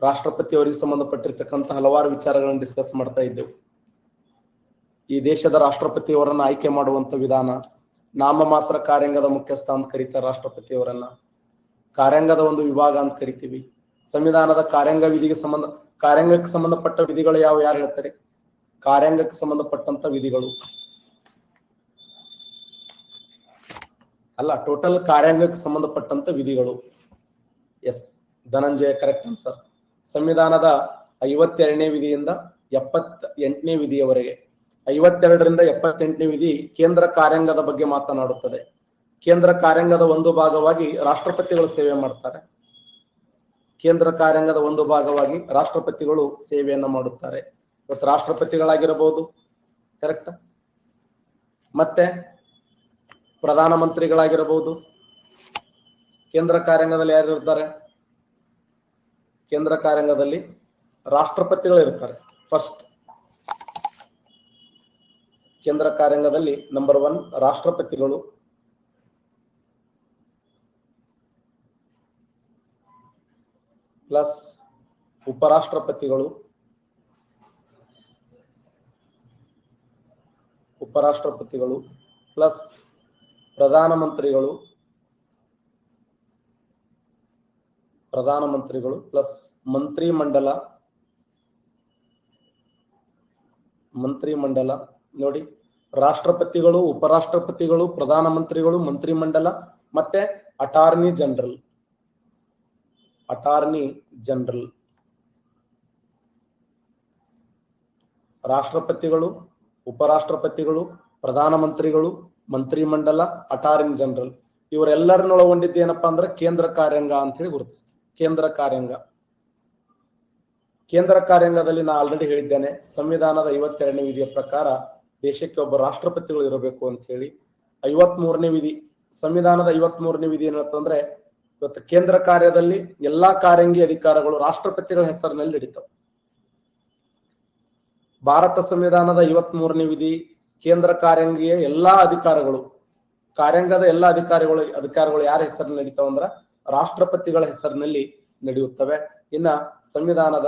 ರಾಷ್ಟ್ರಪತಿ ಅವರಿಗೆ ಸಂಬಂಧಪಟ್ಟಿರ್ತಕ್ಕಂಥ ಹಲವಾರು ವಿಚಾರಗಳನ್ನು ಡಿಸ್ಕಸ್ ಮಾಡ್ತಾ ಇದ್ದೆವು. ಈ ದೇಶದ ರಾಷ್ಟ್ರಪತಿಯವರನ್ನ ಆಯ್ಕೆ ಮಾಡುವಂತ ವಿಧಾನ, ನಾಮಮಾತ್ರ ಕಾರ್ಯಾಂಗದ ಮುಖ್ಯಸ್ಥ ಅಂತ ಕರೀತಾರೆ ರಾಷ್ಟ್ರಪತಿಯವರನ್ನ, ಕಾರ್ಯಾಂಗದ ಒಂದು ವಿಭಾಗ ಅಂತ ಕರಿತೀವಿ. ಸಂವಿಧಾನದ ಕಾರ್ಯಾಂಗಕ್ಕೆ ಸಂಬಂಧಪಟ್ಟ ವಿಧಿಗಳು ಯಾರು ಹೇಳ್ತಾರೆ? ಕಾರ್ಯಾಂಗಕ್ಕೆ ಸಂಬಂಧಪಟ್ಟಂತ ವಿಧಿಗಳು ಅಲ್ಲ, ಟೋಟಲ್ ಕಾರ್ಯಾಂಗಕ್ಕೆ ಸಂಬಂಧಪಟ್ಟಂತ ವಿಧಿಗಳು. Yes, Dhananjay correct answer. ಸಂವಿಧಾನದ 52ನೇ ವಿಧಿಯಿಂದ 78ನೇ ವಿಧಿಯವರೆಗೆ, 52ರಿಂದ 78ನೇ ವಿಧಿ ಕೇಂದ್ರ ಕಾರ್ಯಾಂಗದ ಬಗ್ಗೆ ಮಾತನಾಡುತ್ತದೆ. ಕೇಂದ್ರ ಕಾರ್ಯಾಂಗದ ಒಂದು ಭಾಗವಾಗಿ ರಾಷ್ಟ್ರಪತಿಗಳು ಸೇವೆ ಮಾಡ್ತಾರೆ. ಕೇಂದ್ರ ಕಾರ್ಯಾಂಗದ ಒಂದು ಭಾಗವಾಗಿ ರಾಷ್ಟ್ರಪತಿಗಳು ಸೇವೆಯನ್ನ ಮಾಡುತ್ತಾರೆ. ಇವತ್ತು ರಾಷ್ಟ್ರಪತಿಗಳಾಗಿರಬಹುದು, ಕರೆಕ್ಟ್, ಮತ್ತೆ ಪ್ರಧಾನಮಂತ್ರಿಗಳಾಗಿರಬಹುದು. ಕೇಂದ್ರ ಕಾರ್ಯಾಂಗದಲ್ಲಿ ಯಾರು ಇರ್ತಾರೆ? ಕೇಂದ್ರ ಕಾರ್ಯಾಂಗದಲ್ಲಿ ರಾಷ್ಟ್ರಪತಿಗಳು ಇರ್ತಾರೆ. ಫಸ್ಟ್ ಕೇಂದ್ರ ಕಾರ್ಯಾಂಗದಲ್ಲಿ ನಂಬರ್ 1 ರಾಷ್ಟ್ರಪತಿಗಳು, ಪ್ಲಸ್ ಉಪರಾಷ್ಟ್ರಪತಿಗಳು, ಪ್ಲಸ್ ಪ್ರಧಾನಮಂತ್ರಿಗಳು, ಪ್ಲಸ್ ಮಂತ್ರಿಮಂಡಲ. ನೋಡಿ, ರಾಷ್ಟ್ರಪತಿಗಳು, ಉಪರಾಷ್ಟ್ರಪತಿಗಳು, ಪ್ರಧಾನಮಂತ್ರಿಗಳು, ಮಂತ್ರಿಮಂಡಲ, ಮತ್ತೆ ಅಟಾರ್ನಿ ಜನರಲ್. ರಾಷ್ಟ್ರಪತಿಗಳು, ಉಪರಾಷ್ಟ್ರಪತಿಗಳು, ಪ್ರಧಾನಮಂತ್ರಿಗಳು, ಮಂತ್ರಿಮಂಡಲ, ಅಟಾರ್ನಿ ಜನರಲ್, ಇವರೆಲ್ಲರನ್ನ ಒಳಗೊಂಡಿದ್ದು ಏನಪ್ಪಾ ಅಂದ್ರೆ ಕೇಂದ್ರ ಕಾರ್ಯಾಂಗ ಅಂತ ಹೇಳಿ ಗುರುತಿಸ್ತೀವಿ. ಕೇಂದ್ರ ಕಾರ್ಯಾಂಗದಲ್ಲಿ ನಾ ಆಲ್ರೆಡಿ ಹೇಳಿದ್ದೇನೆ, ಸಂವಿಧಾನದ 52ನೇ ವಿಧಿಯ ಪ್ರಕಾರ ದೇಶಕ್ಕೆ ಒಬ್ಬ ರಾಷ್ಟ್ರಪತಿಗಳು ಇರಬೇಕು ಅಂತ ಹೇಳಿ. 53ನೇ ವಿಧಿ, ಸಂವಿಧಾನದ 53ನೇ ವಿಧಿ ಏನಂತಂದ್ರೆ, ಇವತ್ತು ಕೇಂದ್ರ ಕಾರ್ಯದಲ್ಲಿ ಎಲ್ಲಾ ಕಾರ್ಯಾಂಗಿ ಅಧಿಕಾರಗಳು ರಾಷ್ಟ್ರಪತಿಗಳ ಹೆಸರಿನಲ್ಲಿ ನಡೀತಾವೆ. ಭಾರತ ಸಂವಿಧಾನದ 53ನೇ ವಿಧಿ ಕೇಂದ್ರ ಕಾರ್ಯಾಂಗಿಯ ಎಲ್ಲಾ ಅಧಿಕಾರಗಳು, ಕಾರ್ಯಾಂಗದ ಎಲ್ಲಾ ಅಧಿಕಾರಗಳು ಯಾರ ಹೆಸರಿನಲ್ಲಿ ನಡೀತಾವ ಅಂದ್ರ ರಾಷ್ಟ್ರಪತಿಗಳ ಹೆಸರಿನಲ್ಲಿ ನಡೆಯುತ್ತವೆ. ಇನ್ನ ಸಂವಿಧಾನದ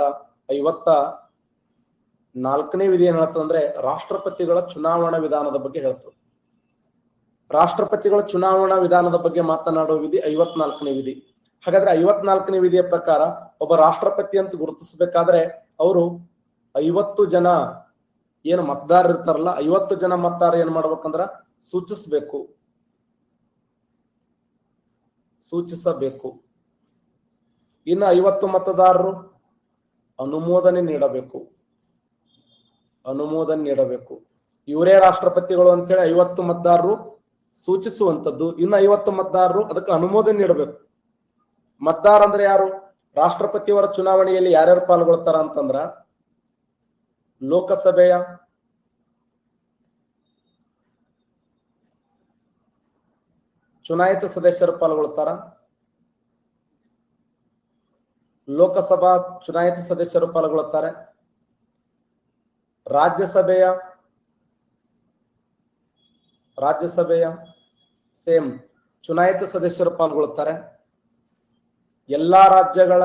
54ನೇ ವಿಧಿ ಏನ್ ಹೇಳ್ತಂದ್ರೆ ರಾಷ್ಟ್ರಪತಿಗಳ ಚುನಾವಣಾ ವಿಧಾನದ ಬಗ್ಗೆ ಹೇಳ್ತದೆ. ರಾಷ್ಟ್ರಪತಿಗಳ ಚುನಾವಣಾ ವಿಧಾನದ ಬಗ್ಗೆ ಮಾತನಾಡುವ ವಿಧಿ 54ನೇ ವಿಧಿ. ಹಾಗಾದ್ರೆ 54ನೇ ವಿಧಿಯ ಪ್ರಕಾರ ಒಬ್ಬ ರಾಷ್ಟ್ರಪತಿ ಅಂತ ಗುರುತಿಸಬೇಕಾದ್ರೆ ಅವರು 50 ಜನ ಏನು ಮತದಾರರು ಇರ್ತಾರಲ್ಲ, 50 ಜನ ಮತದಾರ ಏನ್ ಮಾಡ್ಬೇಕಂದ್ರ ಸೂಚಿಸಬೇಕು. ಇನ್ನು 50 ಮತದಾರರು ಅನುಮೋದನೆ ನೀಡಬೇಕು. ಇವರೇ ರಾಷ್ಟ್ರಪತಿಗಳು ಅಂತೇಳಿ 50 ಮತದಾರರು ಸೂಚಿಸುವಂತದ್ದು, ಇನ್ನು 50 ಮತದಾರರು ಅದಕ್ಕೆ ಅನುಮೋದನೆ ನೀಡಬೇಕು. ಮತದಾರ ಅಂದ್ರೆ ಯಾರು? ರಾಷ್ಟ್ರಪತಿಯವರ ಚುನಾವಣೆಯಲ್ಲಿ ಯಾರ್ಯಾರು ಪಾಲ್ಗೊಳ್ತಾರ ಅಂತಂದ್ರ ಲೋಕಸಭೆಯ ಚುನಾಯಿತ ಸದಸ್ಯರು ಪಾಲ್ಗೊಳ್ತಾರ, ಲೋಕಸಭಾ ಚುನಾಯಿತ ಸದಸ್ಯರು ಪಾಲ್ಗೊಳ್ಳುತ್ತಾರೆ, ರಾಜ್ಯಸಭೆಯ ಸೇಮ್ ಚುನಾಯಿತ ಸದಸ್ಯರು ಪಾಲ್ಗೊಳ್ಳುತ್ತಾರೆ, ಎಲ್ಲಾ ರಾಜ್ಯಗಳ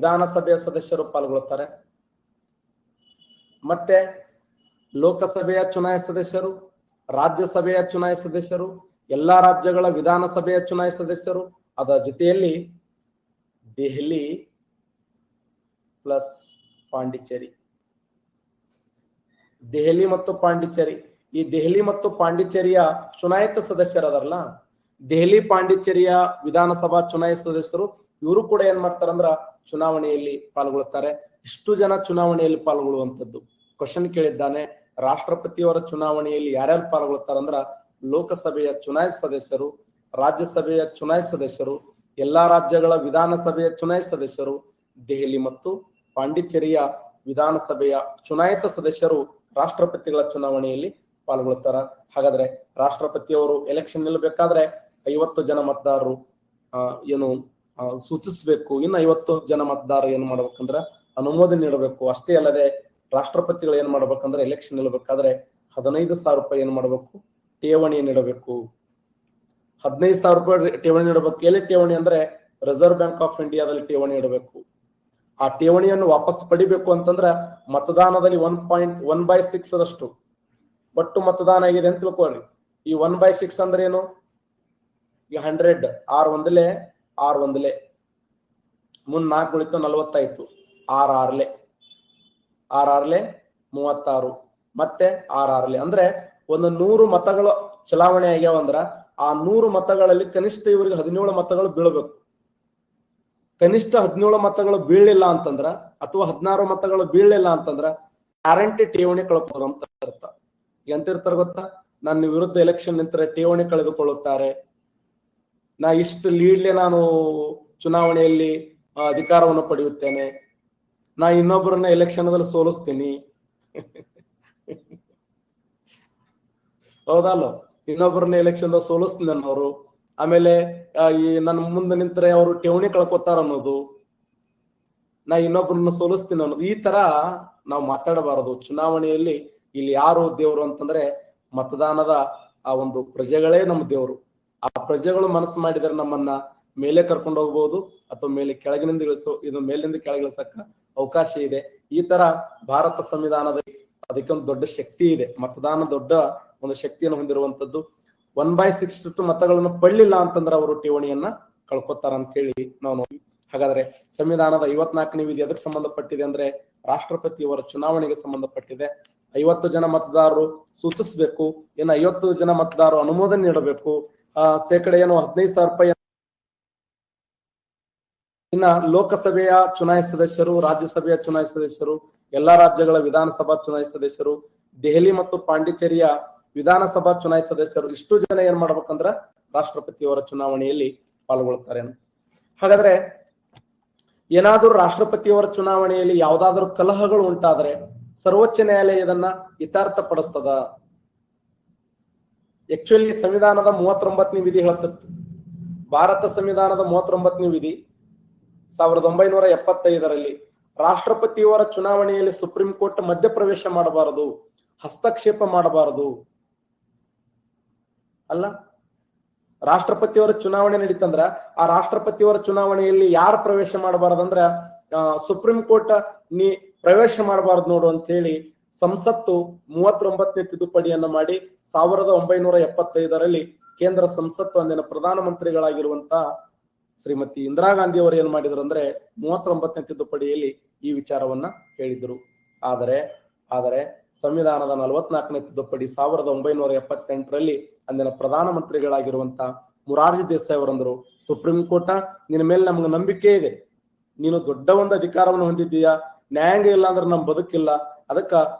ವಿಧಾನಸಭೆಯ ಸದಸ್ಯರು ಪಾಲ್ಗೊಳ್ಳುತ್ತಾರೆ. ಮತ್ತೆ ಲೋಕಸಭೆಯ ಚುನಾಯಿತ ಸದಸ್ಯರು, ರಾಜ್ಯಸಭೆಯ ಚುನಾಯಿತ ಸದಸ್ಯರು, ಎಲ್ಲಾ ರಾಜ್ಯಗಳ ವಿಧಾನಸಭೆಯ ಚುನಾಯಿತ ಸದಸ್ಯರು, ಅದರ ಜೊತೆಯಲ್ಲಿ ದೆಹಲಿ ಪ್ಲಸ್ ಪಾಂಡಿಚೇರಿ. ದೆಹಲಿ ಮತ್ತು ಪಾಂಡಿಚೇರಿ, ಈ ದೆಹಲಿ ಮತ್ತು ಪಾಂಡಿಚೇರಿಯ ಚುನಾಯಿತ ಸದಸ್ಯರದಾರಲ್ಲ, ದೆಹಲಿ ಪಾಂಡಿಚೇರಿಯ ವಿಧಾನಸಭಾ ಚುನಾಯಿತ ಸದಸ್ಯರು, ಇವರು ಕೂಡ ಏನ್ ಮಾಡ್ತಾರಂದ್ರ ಚುನಾವಣೆಯಲ್ಲಿ ಪಾಲ್ಗೊಳ್ಳುತ್ತಾರೆ. ಇಷ್ಟು ಜನ ಚುನಾವಣೆಯಲ್ಲಿ ಪಾಲ್ಗೊಳ್ಳುವಂತದ್ದು. ಕ್ವಶನ್ ಕೇಳಿದ್ದಾನೆ, ರಾಷ್ಟ್ರಪತಿಯವರ ಚುನಾವಣೆಯಲ್ಲಿ ಯಾರ್ಯಾರು ಪಾಲ್ಗೊಳ್ತಾರಂದ್ರ ಲೋಕಸಭೆಯ ಚುನಾಯಿತ ಸದಸ್ಯರು, ರಾಜ್ಯಸಭೆಯ ಚುನಾಯಿತ ಸದಸ್ಯರು, ಎಲ್ಲಾ ರಾಜ್ಯಗಳ ವಿಧಾನಸಭೆಯ ಚುನಾಯಿತ ಸದಸ್ಯರು, ದೆಹಲಿ ಮತ್ತು ಪಾಂಡಿಚೇರಿಯ ವಿಧಾನಸಭೆಯ ಚುನಾಯಿತ ಸದಸ್ಯರು ರಾಷ್ಟ್ರಪತಿಗಳ ಚುನಾವಣೆಯಲ್ಲಿ ಪಾಲ್ಗೊಳ್ತಾರ. ಹಾಗಾದ್ರೆ ರಾಷ್ಟ್ರಪತಿಯವರು ಎಲೆಕ್ಷನ್ ನಿಲ್ಲಬೇಕಾದ್ರೆ 50 ಜನ ಮತದಾರರು ಸೂಚಿಸಬೇಕು, ಇನ್ನು 50 ಜನ ಮತದಾರರು ಏನ್ ಮಾಡ್ಬೇಕಂದ್ರ ಅನುಮೋದನೆ ನೀಡಬೇಕು. ಅಷ್ಟೇ ಅಲ್ಲದೆ ರಾಷ್ಟ್ರಪತಿಗಳು ಏನ್ ಮಾಡ್ಬೇಕಂದ್ರೆ ಎಲೆಕ್ಷನ್ ನಿಲ್ಲಬೇಕಾದ್ರೆ 15,000 ರೂಪಾಯಿ ಏನ್ ಮಾಡ್ಬೇಕು, ಠೇವಣಿಯನ್ನು ಇಡಬೇಕು. 15,000 ರೂಪಾಯಿ ಠೇವಣಿ ಇಡಬೇಕು. ಎಲ್ಲಿ ಠೇವಣಿ ಅಂದ್ರೆ ರಿಸರ್ವ್ ಬ್ಯಾಂಕ್ ಆಫ್ ಇಂಡಿಯಾದಲ್ಲಿ ಠೇವಣಿ ಇಡಬೇಕು. ಆ ಠೇವಣಿಯನ್ನು ವಾಪಸ್ ಪಡಿಬೇಕು ಅಂತಂದ್ರ ಮತದಾನದಲ್ಲಿ 1/6 ಒಟ್ಟು ಮತದಾನ ಆಗಿದೆ ಅಂತ ತಿಳ್ಕೊಳ್ರಿ. ಈ 1/6 ಅಂದ್ರೆ ಏನು? ಈ 100 6 ಒಂದಲೆ ಮುಂದ್ 4 ಉಳಿತು 40 ಆಯ್ತು. 6 6 36 ಮತ್ತೆ 6 ಅಂದ್ರೆ ಒಂದು 100 ಮತಗಳು ಚಲಾವಣೆ ಆಗ್ಯಾವ ಅಂದ್ರ ಆ 100 ಮತಗಳಲ್ಲಿ ಕನಿಷ್ಠ ಇವರಿಗೆ 17 ಮತಗಳು ಬೀಳಬೇಕು. ಕನಿಷ್ಠ 17 ಮತಗಳು ಬೀಳಲಿಲ್ಲ ಅಂತಂದ್ರ ಅಥವಾ 16 ಮತಗಳು ಬೀಳಲಿಲ್ಲ ಅಂತಂದ್ರ ಗ್ಯಾರಂಟಿ ಠೇವಣಿ ಕಳ್ಕೊಳ್ಳೋ ಅಂತ ಅರ್ಥ. ಎಂತಿರ್ತಾರ ಗೊತ್ತಾ? ನನ್ನ ವಿರುದ್ಧ ಎಲೆಕ್ಷನ್ ನಿಂತರೆ ಠೇವಣಿ ಕಳೆದುಕೊಳ್ಳುತ್ತಾರೆ, ನಾ ಇಷ್ಟು ಲೀಡ್ಲೆ ನಾನು ಚುನಾವಣೆಯಲ್ಲಿ ಅಧಿಕಾರವನ್ನು ಪಡೆಯುತ್ತೇನೆ, ನಾ ಇನ್ನೊಬ್ಬರನ್ನ ಎಲೆಕ್ಷನ್ದಲ್ಲಿ ಸೋಲಿಸ್ತೀನಿ ಹೌದಲ್ಲ? ಇನ್ನೊಬ್ಬರನ್ನ ಎಲೆಕ್ಷನ್ ಸೋಲಿಸ್ತೀನಿ ಅನ್ನೋರು, ಆಮೇಲೆ ಈ ನನ್ನ ಮುಂದೆ ನಿಂತರೆ ಅವರು ಠೇವಣಿ ಕಳ್ಕೊತಾರ ಅನ್ನೋದು, ನಾ ಇನ್ನೊಬ್ಬರನ್ನ ಸೋಲಿಸ್ತೀನಿ ಅನ್ನೋದು, ಈ ತರ ನಾವು ಮಾತಾಡಬಾರದು. ಚುನಾವಣೆಯಲ್ಲಿ ಇಲ್ಲಿ ಯಾರು ದೇವರು ಅಂತಂದ್ರೆ ಮತದಾನದ ಆ ಒಂದು ಪ್ರಜೆಗಳೇ ನಮ್ಮ ದೇವರು. ಆ ಪ್ರಜೆಗಳು ಮನಸ್ಸು ಮಾಡಿದರೆ ನಮ್ಮನ್ನ ಮೇಲೆ ಕರ್ಕೊಂಡು ಹೋಗ್ಬೋದು ಅಥವಾ ಕೆಳಗಿನಿಂದ ಇದು ಮೇಲಿಂದ ಕೆಳಗಿಳಿಸಕ್ಕ ಅವಕಾಶ ಇದೆ. ಈ ತರ ಭಾರತ ಸಂವಿಧಾನದಲ್ಲಿ ಅದಕ್ಕೊಂದು ದೊಡ್ಡ ಶಕ್ತಿ ಇದೆ. ಮತದಾನ ದೊಡ್ಡ ಒಂದು ಶಕ್ತಿಯನ್ನು ಹೊಂದಿರುವಂತದ್ದು. 1/6 ಮತಗಳನ್ನು ಪಡ್ಲಿಲ್ಲ ಅಂತಂದ್ರೆ ಅವರು ಠೇವಣಿಯನ್ನ ಕಳ್ಕೊತಾರ ಅಂತ ಹೇಳಿ ನಾವು ನೋಡಿ. ಹಾಗಾದ್ರೆ ಸಂವಿಧಾನದ 54ನೇ ವಿಧಿ ಅದಕ್ಕೆ ಸಂಬಂಧಪಟ್ಟಿದೆ ಅಂದ್ರೆ ರಾಷ್ಟ್ರಪತಿಯವರ ಚುನಾವಣೆಗೆ ಸಂಬಂಧಪಟ್ಟಿದೆ. 50 ಜನ ಮತದಾರರು ಸೂಚಿಸಬೇಕು, ಇನ್ನು 50 ಜನ ಮತದಾರರು ಅನುಮೋದನೆ ನೀಡಬೇಕು. ಶೇಕಡ 15,000 ರೂಪಾಯಿ. ಇನ್ನ ಲೋಕಸಭೆಯ ಚುನಾಯಿತ ಸದಸ್ಯರು, ರಾಜ್ಯಸಭೆಯ ಚುನಾಯಿತ ಸದಸ್ಯರು, ಎಲ್ಲಾ ರಾಜ್ಯಗಳ ವಿಧಾನಸಭಾ ಚುನಾಯಿತ ಸದಸ್ಯರು, ದೆಹಲಿ ಮತ್ತು ಪಾಂಡಿಚೇರಿಯ ವಿಧಾನಸಭಾ ಚುನಾಯಿತ ಸದಸ್ಯರು, ಇಷ್ಟು ಜನ ಏನ್ ಮಾಡ್ಬೇಕಂದ್ರ ರಾಷ್ಟ್ರಪತಿಯವರ ಚುನಾವಣೆಯಲ್ಲಿ ಪಾಲ್ಗೊಳ್ತಾರೆ. ಹಾಗಾದ್ರೆ ಏನಾದ್ರೂ ರಾಷ್ಟ್ರಪತಿಯವರ ಚುನಾವಣೆಯಲ್ಲಿ ಯಾವ್ದಾದ್ರು ಕಲಹಗಳು ಉಂಟಾದ್ರೆ ಸರ್ವೋಚ್ಚ ನ್ಯಾಯಾಲಯ ಇದನ್ನ ಇತ್ಯರ್ಥ ಪಡಿಸ್ತದ. ಆಕ್ಚುಲಿ ಸಂವಿಧಾನದ 39ನೇ ವಿಧಿ ಹೇಳ್ತಿತ್ತು. ಭಾರತ ಸಂವಿಧಾನದ 39ನೇ ವಿಧಿ 1975ರಲ್ಲಿ ರಾಷ್ಟ್ರಪತಿಯವರ ಚುನಾವಣೆಯಲ್ಲಿ ಸುಪ್ರೀಂ ಕೋರ್ಟ್ ಮಧ್ಯಪ್ರವೇಶ ಮಾಡಬಾರದು, ಹಸ್ತಕ್ಷೇಪ ಮಾಡಬಾರದು. ಅಲ್ಲ, ರಾಷ್ಟ್ರಪತಿಯವರ ಚುನಾವಣೆ ನಡೀತಂದ್ರ ಆ ರಾಷ್ಟ್ರಪತಿಯವರ ಚುನಾವಣೆಯಲ್ಲಿ ಯಾರು ಪ್ರವೇಶ ಮಾಡಬಾರದಂದ್ರ ಸುಪ್ರೀಂ ಕೋರ್ಟ್ ನೀ ಪ್ರವೇಶ ಮಾಡಬಾರದು ನೋಡು ಅಂತ ಹೇಳಿ ಸಂಸತ್ತು 39ನೇ ತಿದ್ದುಪಡಿಯನ್ನ ಮಾಡಿ 1975ರಲ್ಲಿ ಕೇಂದ್ರ ಸಂಸತ್ತು ಅಂದಿನ ಪ್ರಧಾನಮಂತ್ರಿಗಳಾಗಿರುವಂತ ಶ್ರೀಮತಿ ಇಂದಿರಾ ಗಾಂಧಿ ಅವರು ಏನ್ ಮಾಡಿದ್ರು ಅಂದ್ರೆ 39ನೇ ತಿದ್ದುಪಡಿಯಲ್ಲಿ ಈ ವಿಚಾರವನ್ನ ಹೇಳಿದ್ರು. ಆದರೆ ಸಂವಿಧಾನದ 44ನೇ ತಿದ್ದುಪಡಿ 1978ರಲ್ಲಿ ಅಂದಿನ ಪ್ರಧಾನಮಂತ್ರಿಗಳಾಗಿರುವಂತ ಮೊರಾರ್ಜಿ ದೇಸಾಯಿ ಅವರಂದ್ರು, ಸುಪ್ರೀಂ ಕೋರ್ಟ್ ನಿನ್ನ ಮೇಲೆ ನಮ್ಗೆ ನಂಬಿಕೆ ಇದೆ, ನೀನು ದೊಡ್ಡ ಒಂದು ಅಧಿಕಾರವನ್ನು ಹೊಂದಿದ್ದೀಯಾ, ನ್ಯಾಯಾಂಗ ಇಲ್ಲ ಅಂದ್ರೆ ನಮ್ ಬದುಕಿಲ್ಲ, ಅದಕ್ಕ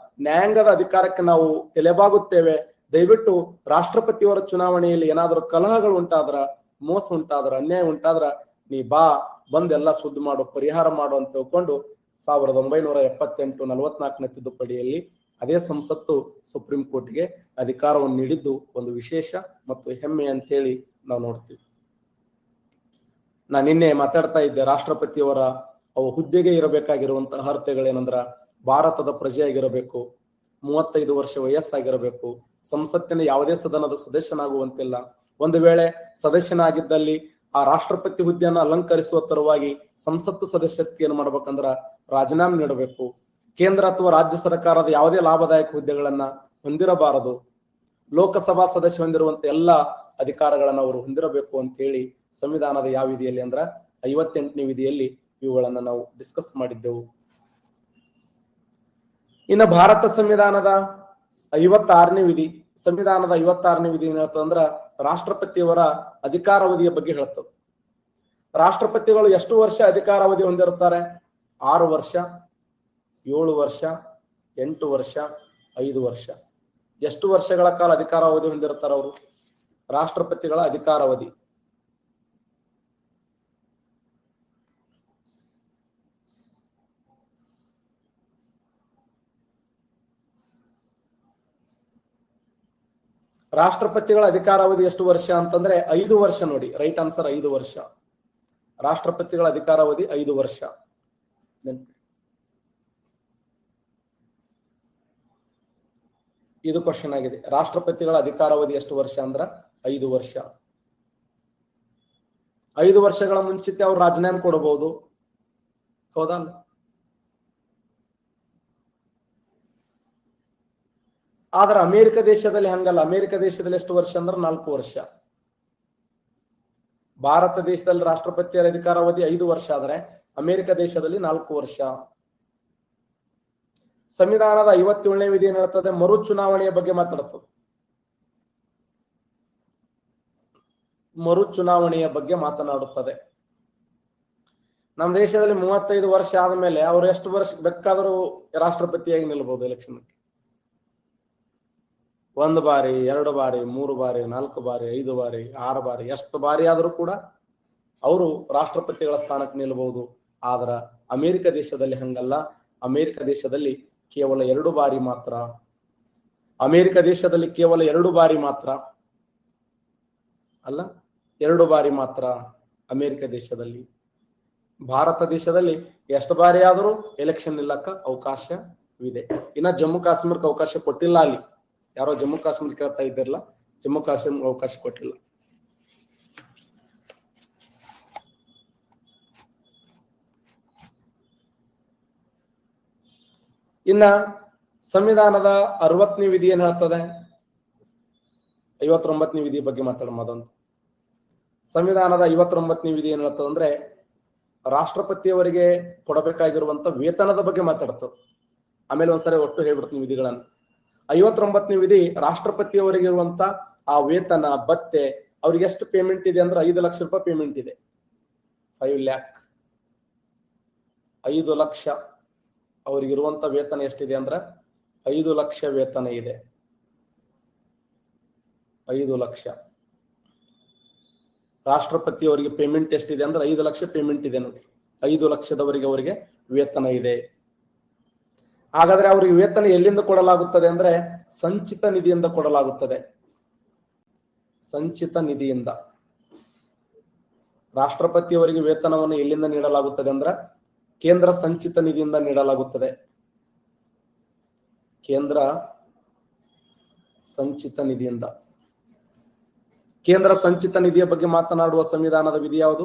ನ್ಯಾಯಾಂಗದ ಅಧಿಕಾರಕ್ಕೆ ನಾವು ತಲೆಬಾಗುತ್ತೇವೆ, ದಯವಿಟ್ಟು ರಾಷ್ಟ್ರಪತಿಯವರ ಚುನಾವಣೆಯಲ್ಲಿ ಏನಾದ್ರೂ ಕಲಹಗಳು ಉಂಟಾದ್ರ, ಮೋಸ ಉಂಟಾದ್ರ, ಅನ್ಯಾಯ ಉಂಟಾದ್ರ ನೀ ಬಂದೆಲ್ಲ ಸುದ್ದಿ ಮಾಡು, ಪರಿಹಾರ ಮಾಡು ಅಂತ ತಿಳ್ಕೊಂಡು 1978 44ನೇ ತಿದ್ದುಪಡಿಯಲ್ಲಿ ಅದೇ ಸಂಸತ್ತು ಸುಪ್ರೀಂ ಕೋರ್ಟ್ಗೆ ಅಧಿಕಾರವನ್ನು ನೀಡಿದ್ದು ಒಂದು ವಿಶೇಷ ಮತ್ತು ಹೆಮ್ಮೆ ಅಂತೇಳಿ ನಾವು ನೋಡ್ತೀವಿ. ನಾನು ನಿನ್ನೆ ಮಾತಾಡ್ತಾ ಇದ್ದೆ, ರಾಷ್ಟ್ರಪತಿಯವರ ಹುದ್ದೆಗೆ ಇರಬೇಕಾಗಿರುವಂತಹ ಅರ್ಹತೆಗಳೇನಂದ್ರ ಭಾರತದ ಪ್ರಜೆಯಾಗಿರಬೇಕು, 35 ವರ್ಷ ವಯಸ್ಸಾಗಿರಬೇಕು, ಸಂಸತ್ತಿನ ಯಾವುದೇ ಸದನದ ಸದಸ್ಯನಾಗುವಂತಿಲ್ಲ, ಒಂದು ವೇಳೆ ಸದಸ್ಯನಾಗಿದ್ದಲ್ಲಿ ಆ ರಾಷ್ಟ್ರಪತಿ ಹುದ್ದೆಯನ್ನು ಅಲಂಕರಿಸುವ ತರವಾಗಿ ಸಂಸತ್ತು ಸದಸ್ಯತ್ವಕ್ಕೆ ಏನ್ ಮಾಡ್ಬೇಕಂದ್ರ ರಾಜೀನಾಮೆ ನೀಡಬೇಕು, ಕೇಂದ್ರ ಅಥವಾ ರಾಜ್ಯ ಸರ್ಕಾರದ ಯಾವುದೇ ಲಾಭದಾಯಕ ಹುದ್ದೆಗಳನ್ನ ಹೊಂದಿರಬಾರದು, ಲೋಕಸಭಾ ಸದಸ್ಯ ಹೊಂದಿರುವಂತ ಎಲ್ಲಾ ಅಧಿಕಾರಗಳನ್ನ ಅವರು ಹೊಂದಿರಬೇಕು ಅಂತ ಹೇಳಿ ಸಂವಿಧಾನದ ಯಾವ ವಿಧಿಯಲ್ಲಿ ಅಂದ್ರ 58ನೇ ವಿಧಿಯಲ್ಲಿ ಇವುಗಳನ್ನ ನಾವು ಡಿಸ್ಕಸ್ ಮಾಡಿದ್ದೆವು. ಇನ್ನು ಭಾರತ ಸಂವಿಧಾನದ 56ನೇ ವಿಧಿ, ಸಂವಿಧಾನದ 56ನೇ ವಿಧಿ ಏನ್ ಹೇಳ್ತದಂದ್ರ ರಾಷ್ಟ್ರಪತಿಯವರ ಅಧಿಕಾರಾವಧಿಯ ಬಗ್ಗೆ ಹೇಳ್ತದೆ. ರಾಷ್ಟ್ರಪತಿಗಳು ಎಷ್ಟು ವರ್ಷ ಅಧಿಕಾರಾವಧಿ ಹೊಂದಿರುತ್ತಾರೆ? 6 ವರ್ಷ, 7 ವರ್ಷ, 8 ವರ್ಷ, 5 ವರ್ಷ. ಎಷ್ಟು ವರ್ಷಗಳ ಕಾಲ ಅಧಿಕಾರಾವಧಿ ಹೊಂದಿರುತ್ತಾರೆ ಅವರು? ರಾಷ್ಟ್ರಪತಿಗಳ ಅಧಿಕಾರಾವಧಿ ರಾಷ್ಟ್ರಪತಿಗಳ ಅಧಿಕಾರಾವಧಿ ಎಷ್ಟು ವರ್ಷ ಅಂತಂದ್ರೆ 5 ವರ್ಷ. ನೋಡಿ, ರೈಟ್ ಆನ್ಸರ್ 5 ವರ್ಷ. ರಾಷ್ಟ್ರಪತಿಗಳ ಅಧಿಕಾರಾವಧಿ 5 ವರ್ಷ. ಇದು ಕ್ವಶನ್ ಆಗಿದೆ. ರಾಷ್ಟ್ರಪತಿಗಳ ಅಧಿಕಾರಾವಧಿ ಎಷ್ಟು ವರ್ಷ ಅಂದ್ರ 5 ವರ್ಷ. 5 ವರ್ಷಗಳ ಮುಂಚಿತ ಅವ್ರು ರಾಜೀನಾಮೆ ಕೊಡಬಹುದು, ಹೌದಾ? ಆದ್ರೆ ಅಮೆರಿಕ ದೇಶದಲ್ಲಿ ಹಂಗಲ್ಲ. ಅಮೆರಿಕ ದೇಶದಲ್ಲಿ ಎಷ್ಟು ವರ್ಷ ಅಂದ್ರೆ 4 ವರ್ಷ. ಭಾರತ ದೇಶದಲ್ಲಿ ರಾಷ್ಟ್ರಪತಿಯರ ಅಧಿಕಾರಾವಧಿ 5 ವರ್ಷ ಆದ್ರೆ ಅಮೆರಿಕ ದೇಶದಲ್ಲಿ 4 ವರ್ಷ. ಸಂವಿಧಾನದ 57ನೇ ವಿಧಿ ಏನ್ ಹೇಳ್ತದೆ? ಮರು ಚುನಾವಣೆಯ ಬಗ್ಗೆ ಮಾತಾಡ್ತದೆ. ಮರು ಚುನಾವಣೆಯ ಬಗ್ಗೆ ಮಾತನಾಡುತ್ತದೆ. ನಮ್ಮ ದೇಶದಲ್ಲಿ 35 ವರ್ಷ ಆದ್ಮೇಲೆ ಅವ್ರು ಎಷ್ಟು ವರ್ಷ ಬೇಕಾದರೂ ರಾಷ್ಟ್ರಪತಿಯಾಗಿ ನಿಲ್ಬಹುದು ಎಲೆಕ್ಷನ್. 1 ಬಾರಿ, 2 ಬಾರಿ, 3 ಬಾರಿ, 4 ಬಾರಿ, 5 ಬಾರಿ, 6 ಬಾರಿ, ಎಷ್ಟು ಬಾರಿ ಆದರೂ ಕೂಡ ಅವರು ರಾಷ್ಟ್ರಪತಿಗಳ ಸ್ಥಾನಕ್ಕೆ ನಿಲ್ಲಬಹುದು. ಆದ್ರ ಅಮೆರಿಕ ದೇಶದಲ್ಲಿ ಹಂಗಲ್ಲ. ಅಮೆರಿಕ ದೇಶದಲ್ಲಿ ಕೇವಲ 2 ಬಾರಿ ಮಾತ್ರ. ಅಮೆರಿಕ ದೇಶದಲ್ಲಿ ಕೇವಲ 2 ಬಾರಿ ಮಾತ್ರ ಅಲ್ಲ, 2 ಬಾರಿ ಮಾತ್ರ ಅಮೆರಿಕ ದೇಶದಲ್ಲಿ. ಭಾರತ ದೇಶದಲ್ಲಿ ಎಷ್ಟು ಬಾರಿ ಆದರೂ ಎಲೆಕ್ಷನ್ ನಿಲ್ಲಕ್ಕ ಅವಕಾಶವಿದೆ. ಇನ್ನ ಜಮ್ಮು ಕಾಶ್ಮೀರಕ್ಕೆ ಅವಕಾಶ ಕೊಟ್ಟಿಲ್ಲ. ಅಲ್ಲಿ ಯಾರೋ ಜಮ್ಮು ಕಾಶ್ಮೀರ ಕೇಳ್ತಾ ಇದ್ದಿರಲ್ಲ, ಜಮ್ಮು ಕಾಶ್ಮೀರ ಅವಕಾಶ ಕೊಟ್ಟಿಲ್ಲ. ಇನ್ನ ಸಂವಿಧಾನದ 60ನೇ ವಿಧಿ ಏನ್ ಹೇಳ್ತದೆ? 59ನೇ ವಿಧಿ ಬಗ್ಗೆ ಮಾತಾಡೋಣ. ಅದೊಂದು ಸಂವಿಧಾನದ 59ನೇ ವಿಧಿ ಏನ್ ಹೇಳ್ತದೆ ಅಂದ್ರೆ ರಾಷ್ಟ್ರಪತಿಯವರಿಗೆ ಕೊಡಬೇಕಾಗಿರುವಂತ ವೇತನದ ಬಗ್ಗೆ ಮಾತಾಡ್ತದೆ. ಆಮೇಲೆ ಒಂದ್ಸರಿ ಒಟ್ಟು ಹೇಳ್ಬಿಡ್ತೀನಿ ವಿಧಿಗಳನ್ನ. 59ನೇ ವಿಧಿ ರಾಷ್ಟ್ರಪತಿಯವರಿಗೆ ಇರುವಂತ ಆ ವೇತನ ಭತ್ಯೆ, ಅವ್ರಿಗೆ ಎಷ್ಟು ಪೇಮೆಂಟ್ ಇದೆ ಅಂದ್ರೆ 5 ಲಕ್ಷ ರೂಪಾಯಿ ಪೇಮೆಂಟ್ ಇದೆ. 5 lakh, 5 ಲಕ್ಷ ಅವ್ರಿಗಿರುವಂತ ವೇತನ ಎಷ್ಟಿದೆ ಅಂದ್ರೆ 5 ಲಕ್ಷ ವೇತನ ಇದೆ. 5 ಲಕ್ಷ. ರಾಷ್ಟ್ರಪತಿಯವರಿಗೆ ಪೇಮೆಂಟ್ ಎಷ್ಟಿದೆ ಅಂದ್ರೆ 5 ಲಕ್ಷ ಪೇಮೆಂಟ್ ಇದೆ ನೋಡಿ. 5 ಲಕ್ಷದವರೆಗೆ ಅವರಿಗೆ ವೇತನ ಇದೆ. ಹಾಗಾದ್ರೆ ಅವ್ರಿಗೆ ವೇತನ ಎಲ್ಲಿಂದ ಕೊಡಲಾಗುತ್ತದೆ ಅಂದ್ರೆ ಸಂಚಿತ ನಿಧಿಯಿಂದ ಕೊಡಲಾಗುತ್ತದೆ. ಸಂಚಿತ ನಿಧಿಯಿಂದ ರಾಷ್ಟ್ರಪತಿಯವರಿಗೆ ವೇತನವನ್ನು ಎಲ್ಲಿಂದ ನೀಡಲಾಗುತ್ತದೆ ಅಂದ್ರೆ ಕೇಂದ್ರ ಸಂಚಿತ ನಿಧಿಯಿಂದ ನೀಡಲಾಗುತ್ತದೆ. ಕೇಂದ್ರ ಸಂಚಿತ ನಿಧಿಯಿಂದ. ಕೇಂದ್ರ ಸಂಚಿತ ನಿಧಿಯ ಬಗ್ಗೆ ಮಾತನಾಡುವ ಸಂವಿಧಾನದ ವಿಧಿ ಯಾವುದು?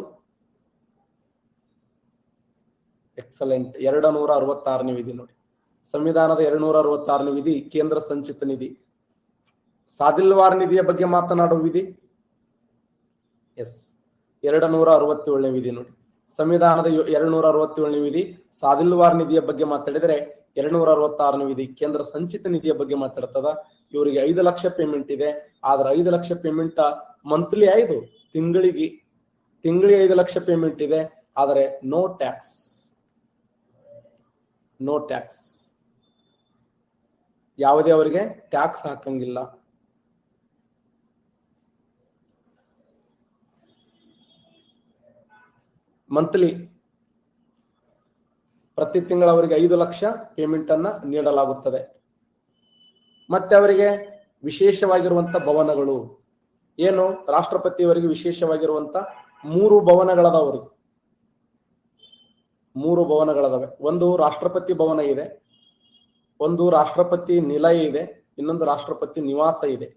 ಎಕ್ಸಲೆಂಟ್, 266ನೇ ವಿಧಿ ನೋಡಿ. ಸಂವಿಧಾನದ 266ನೇ ವಿಧಿ ಕೇಂದ್ರ ಸಂಚಿತ ನಿಧಿ. ಸಾದಿಲ್ವಾರ್ ನಿಧಿಯ ಬಗ್ಗೆ ಮಾತನಾಡುವ ವಿಧಿ 267ನೇ ವಿಧಿ ನೋಡಿ. ಸಂವಿಧಾನದ 267ನೇ ವಿಧಿ ಸಾದಿಲ್ವಾರ್ ನಿಧಿಯ ಬಗ್ಗೆ ಮಾತಾಡಿದರೆ 266ನೇ ವಿಧಿ ಕೇಂದ್ರ ಸಂಚಿತ ನಿಧಿಯ ಬಗ್ಗೆ ಮಾತಾಡ್ತದ. ಇವರಿಗೆ 5 ಲಕ್ಷ ಪೇಮೆಂಟ್ ಇದೆ. ಆದ್ರೆ 5 ಲಕ್ಷ ಪೇಮೆಂಟ್ ಮಂತ್ಲಿ 5, ತಿಂಗಳಿಗೆ 5 ಲಕ್ಷ ಪೇಮೆಂಟ್ ಇದೆ. ಆದರೆ ನೋ ಟ್ಯಾಕ್ಸ್. No tax. ಯಾವುದೇ ಅವರಿಗೆ ಟ್ಯಾಕ್ಸ್ ಹಾಕಂಗಿಲ್ಲ. ಮಂತ್ಲಿ ಪ್ರತಿ ತಿಂಗಳು ಅವರಿಗೆ 5 ಲಕ್ಷ ಪೇಮೆಂಟ್ ಅನ್ನ ನೀಡಲಾಗುತ್ತದೆ. ಮತ್ತೆ ಅವರಿಗೆ ವಿಶೇಷವಾಗಿರುವಂತ ಭವನಗಳು ಏನು? ರಾಷ್ಟ್ರಪತಿಯವರಿಗೆ ವಿಶೇಷವಾಗಿರುವಂತ 3 ಭವನಗಳದವ್ರಿಗೆ. 3 ಭವನಗಳದಾವೆ. ಒಂದು ರಾಷ್ಟ್ರಪತಿ ಭವನ ಇದೆ, ಒಂದು ರಾಷ್ಟ್ರಪತಿ ನಿಲಯ ಇದೆ, ಇನ್ನೊಂದು ರಾಷ್ಟ್ರಪತಿ ನಿವಾಸ ಇದೆ.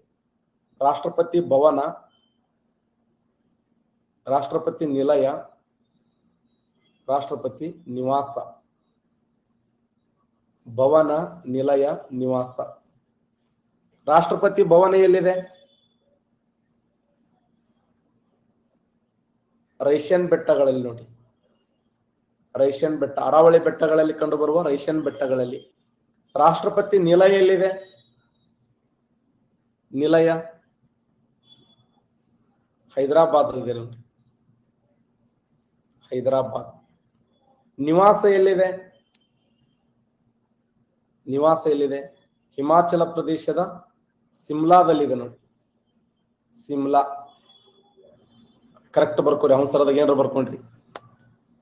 ರಾಷ್ಟ್ರಪತಿ ಭವನ, ರಾಷ್ಟ್ರಪತಿ ನಿಲಯ, ರಾಷ್ಟ್ರಪತಿ ನಿವಾಸ. ಭವನ, ನಿಲಯ, ನಿವಾಸ. ರಾಷ್ಟ್ರಪತಿ ಭವನ ಎಲ್ಲಿದೆ? ರೈಷನ್ ಬೆಟ್ಟಗಳಲ್ಲಿ ನೋಡಿ. ರೈಷನ್ ಬೆಟ್ಟ, ಅರಾವಳಿ ಬೆಟ್ಟಗಳಲ್ಲಿ ಕಂಡು ಬರುವ ರೈಷನ್ ಬೆಟ್ಟಗಳಲ್ಲಿ. ರಾಷ್ಟ್ರಪತಿ ನಿಲಯ ಎಲ್ಲಿದೆ? ನಿಲಯ ಹೈದರಾಬಾದ್ ಇದೆ ನೋಡಿ. ಹೈದರಾಬಾದ್. ನಿವಾಸ ಎಲ್ಲಿದೆ? ನಿವಾಸ ಎಲ್ಲಿದೆ? ಹಿಮಾಚಲ ಪ್ರದೇಶದ ಸಿಮ್ಲಾದಲ್ಲಿದೆ ನೋಡಿ. ಸಿಮ್ಲಾ ಕರೆಕ್ಟ್ ಬರ್ಕೋರಿ. ಅವಸರದಾಗ ಏನಾರು ಬರ್ಕೊಂಡ್ರಿ.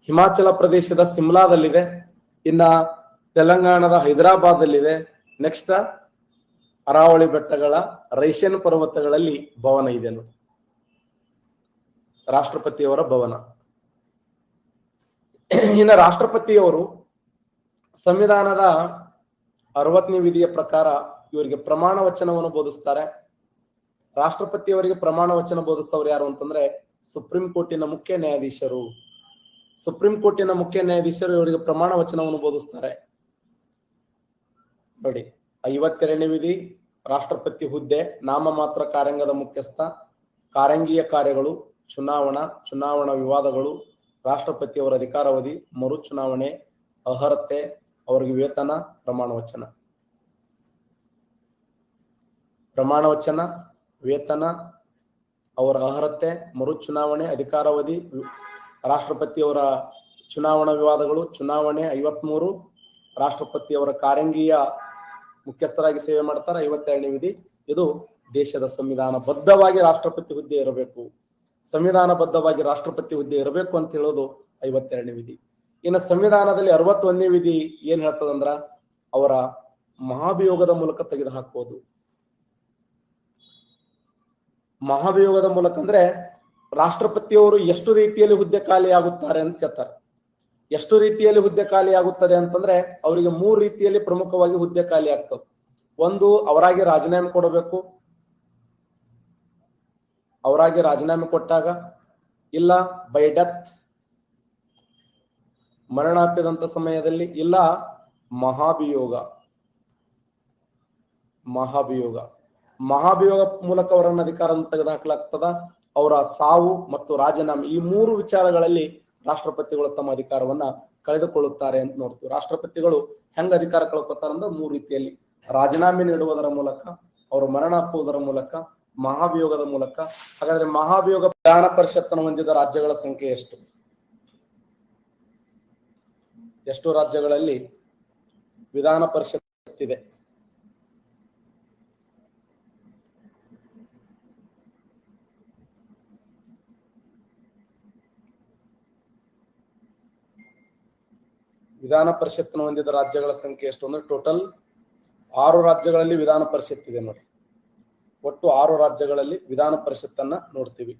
ಹಿಮಾಚಲ ಪ್ರದೇಶದ ಸಿಮ್ಲಾದಲ್ಲಿದೆ. ಇನ್ನ ತೆಲಂಗಾಣದ ಹೈದರಾಬಾದ್ ಅಲ್ಲಿದೆ. ನೆಕ್ಸ್ಟ್ ಅರಾವಳಿ ಬೆಟ್ಟಗಳ ರೈಷನ್ ಪರ್ವತಗಳಲ್ಲಿ ಭವನ ಇದೆ ನೋಡಿ, ರಾಷ್ಟ್ರಪತಿಯವರ ಭವನ. ಇನ್ನು ರಾಷ್ಟ್ರಪತಿಯವರು ಸಂವಿಧಾನದ 60ನೇ ವಿಧಿಯ ಪ್ರಕಾರ ಇವರಿಗೆ ಪ್ರಮಾಣ ವಚನವನ್ನು ಬೋಧಿಸ್ತಾರೆ. ರಾಷ್ಟ್ರಪತಿಯವರಿಗೆ ಪ್ರಮಾಣ ವಚನ ಬೋಧಿಸೋರು ಯಾರು ಅಂತಂದ್ರೆ ಸುಪ್ರೀಂ ಕೋರ್ಟಿನ ಮುಖ್ಯ ನ್ಯಾಯಾಧೀಶರು. ಸುಪ್ರೀಂ ಕೋರ್ಟಿನ ಮುಖ್ಯ ನ್ಯಾಯಾಧೀಶರು ಇವರಿಗೆ ಪ್ರಮಾಣ ವಚನವನ್ನು ಬೋಧಿಸ್ತಾರೆ. ನೋಡಿ, 52ನೇ ವಿಧಿ ರಾಷ್ಟ್ರಪತಿ ಹುದ್ದೆ, ನಾಮಮಾತ್ರ ಕಾರ್ಯಾಂಗದ ಮುಖ್ಯಸ್ಥ, ಕಾರಂಗಿಯ ಕಾರ್ಯಗಳು, ಚುನಾವಣಾ ವಿವಾದಗಳು, ರಾಷ್ಟ್ರಪತಿಯವರ ಅಧಿಕಾರಾವಧಿ, ಮರು ಚುನಾವಣೆ, ಅರ್ಹತೆ, ಅವರಿಗೆ ವೇತನ, ಪ್ರಮಾಣ ವಚನ, ವೇತನ, ಅವರ ಅರ್ಹತೆ, ಮರು ಚುನಾವಣೆ, ಅಧಿಕಾರಾವಧಿ, ರಾಷ್ಟ್ರಪತಿಯವರ ಚುನಾವಣಾ ವಿವಾದಗಳು, ಚುನಾವಣೆ 53, ರಾಷ್ಟ್ರಪತಿಯವರ ಕಾರಂಗಿಯ ಮುಖ್ಯಸ್ಥರಾಗಿ ಸೇವೆ ಮಾಡ್ತಾರೆ 52ನೇ ವಿಧಿ. ಇದು ದೇಶದ ಸಂವಿಧಾನಬದ್ಧವಾಗಿ ರಾಷ್ಟ್ರಪತಿ ಹುದ್ದೆ ಇರಬೇಕು, ಸಂವಿಧಾನಬದ್ಧವಾಗಿ ರಾಷ್ಟ್ರಪತಿ ಹುದ್ದೆ ಇರಬೇಕು ಅಂತ ಹೇಳೋದು 52ನೇ ವಿಧಿ. ಇನ್ನು ಸಂವಿಧಾನದಲ್ಲಿ 61ನೇ ವಿಧಿ ಏನ್ ಹೇಳ್ತದಂದ್ರ ಅವರ ಮಹಾಭಿಯೋಗದ ಮೂಲಕ ತೆಗೆದು ಹಾಕಬಹುದು. ಮಹಾಭಿಯೋಗದ ಮೂಲಕ ಅಂದ್ರೆ ರಾಷ್ಟ್ರಪತಿಯವರು ಎಷ್ಟು ರೀತಿಯಲ್ಲಿ ಹುದ್ದೆ ಖಾಲಿ ಆಗುತ್ತಾರೆ ಅಂತ ಕೇಳ್ತಾರೆ. ಎಷ್ಟು ರೀತಿಯಲ್ಲಿ ಹುದ್ದೆ ಖಾಲಿ ಆಗುತ್ತದೆ ಅಂತಂದ್ರೆ ಅವರಿಗೆ 3 ರೀತಿಯಲ್ಲಿ ಪ್ರಮುಖವಾಗಿ ಹುದ್ದೆ ಖಾಲಿ ಆಗ್ತದೆ. ಒಂದು, ಅವರಾಗಿ ರಾಜೀನಾಮೆ ಕೊಡಬೇಕು. ಅವರಾಗಿ ರಾಜೀನಾಮೆ ಕೊಟ್ಟಾಗ, ಇಲ್ಲ ಬೈ ಡೆತ್, ಮರಣಾಪ್ಯದಂತ ಸಮಯದಲ್ಲಿ, ಇಲ್ಲ ಮಹಾಭಿಯೋಗ ಮೂಲಕ ಅವರನ್ನು ಅಧಿಕಾರವನ್ನು ತೆಗೆದುಹಾಕಲಾಗ್ತದ. ಅವರ ಸಾವು ಮತ್ತು ರಾಜೀನಾಮೆ, ಈ 3 ವಿಚಾರಗಳಲ್ಲಿ ರಾಷ್ಟ್ರಪತಿಗಳು ತಮ್ಮ ಅಧಿಕಾರವನ್ನ ಕಳೆದುಕೊಳ್ಳುತ್ತಾರೆ ಅಂತ ನೋಡ್ತೀವಿ. ರಾಷ್ಟ್ರಪತಿಗಳು ಹೆಂಗ ಅಧಿಕಾರ ಕಳ್ಕೊತಾರೆ ಅಂದ್ರೆ 3 ರೀತಿಯಲ್ಲಿ: ರಾಜೀನಾಮೆ ನೀಡುವುದರ ಮೂಲಕ, ಅವರು ಮರಣ ಅಪ್ಪುವುದರ ಮೂಲಕ, ಮಹಾಭಿಯೋಗದ ಮೂಲಕ. ಹಾಗಾದ್ರೆ ಮಹಾಭಿಯೋಗ ವಿಧಾನ ಪರಿಷತ್ತನ್ನು ಹೊಂದಿದ ರಾಜ್ಯಗಳ ಸಂಖ್ಯೆ ಎಷ್ಟು? ಎಷ್ಟು ರಾಜ್ಯಗಳಲ್ಲಿ ವಿಧಾನ ಪರಿಷತ್ ಇದೆ? ವಿಧಾನ ಪರಿಷತ್ನ ಹೊಂದಿದ ರಾಜ್ಯಗಳ ಸಂಖ್ಯೆ ಎಷ್ಟು ಅಂದ್ರೆ ಟೋಟಲ್ 6 ರಾಜ್ಯಗಳಲ್ಲಿ ವಿಧಾನ ಪರಿಷತ್ ಇದೆ ನೋಡಿ. ಒಟ್ಟು 6 ರಾಜ್ಯಗಳಲ್ಲಿ ವಿಧಾನ ಪರಿಷತ್ತನ್ನ ನೋಡ್ತೀವಿ.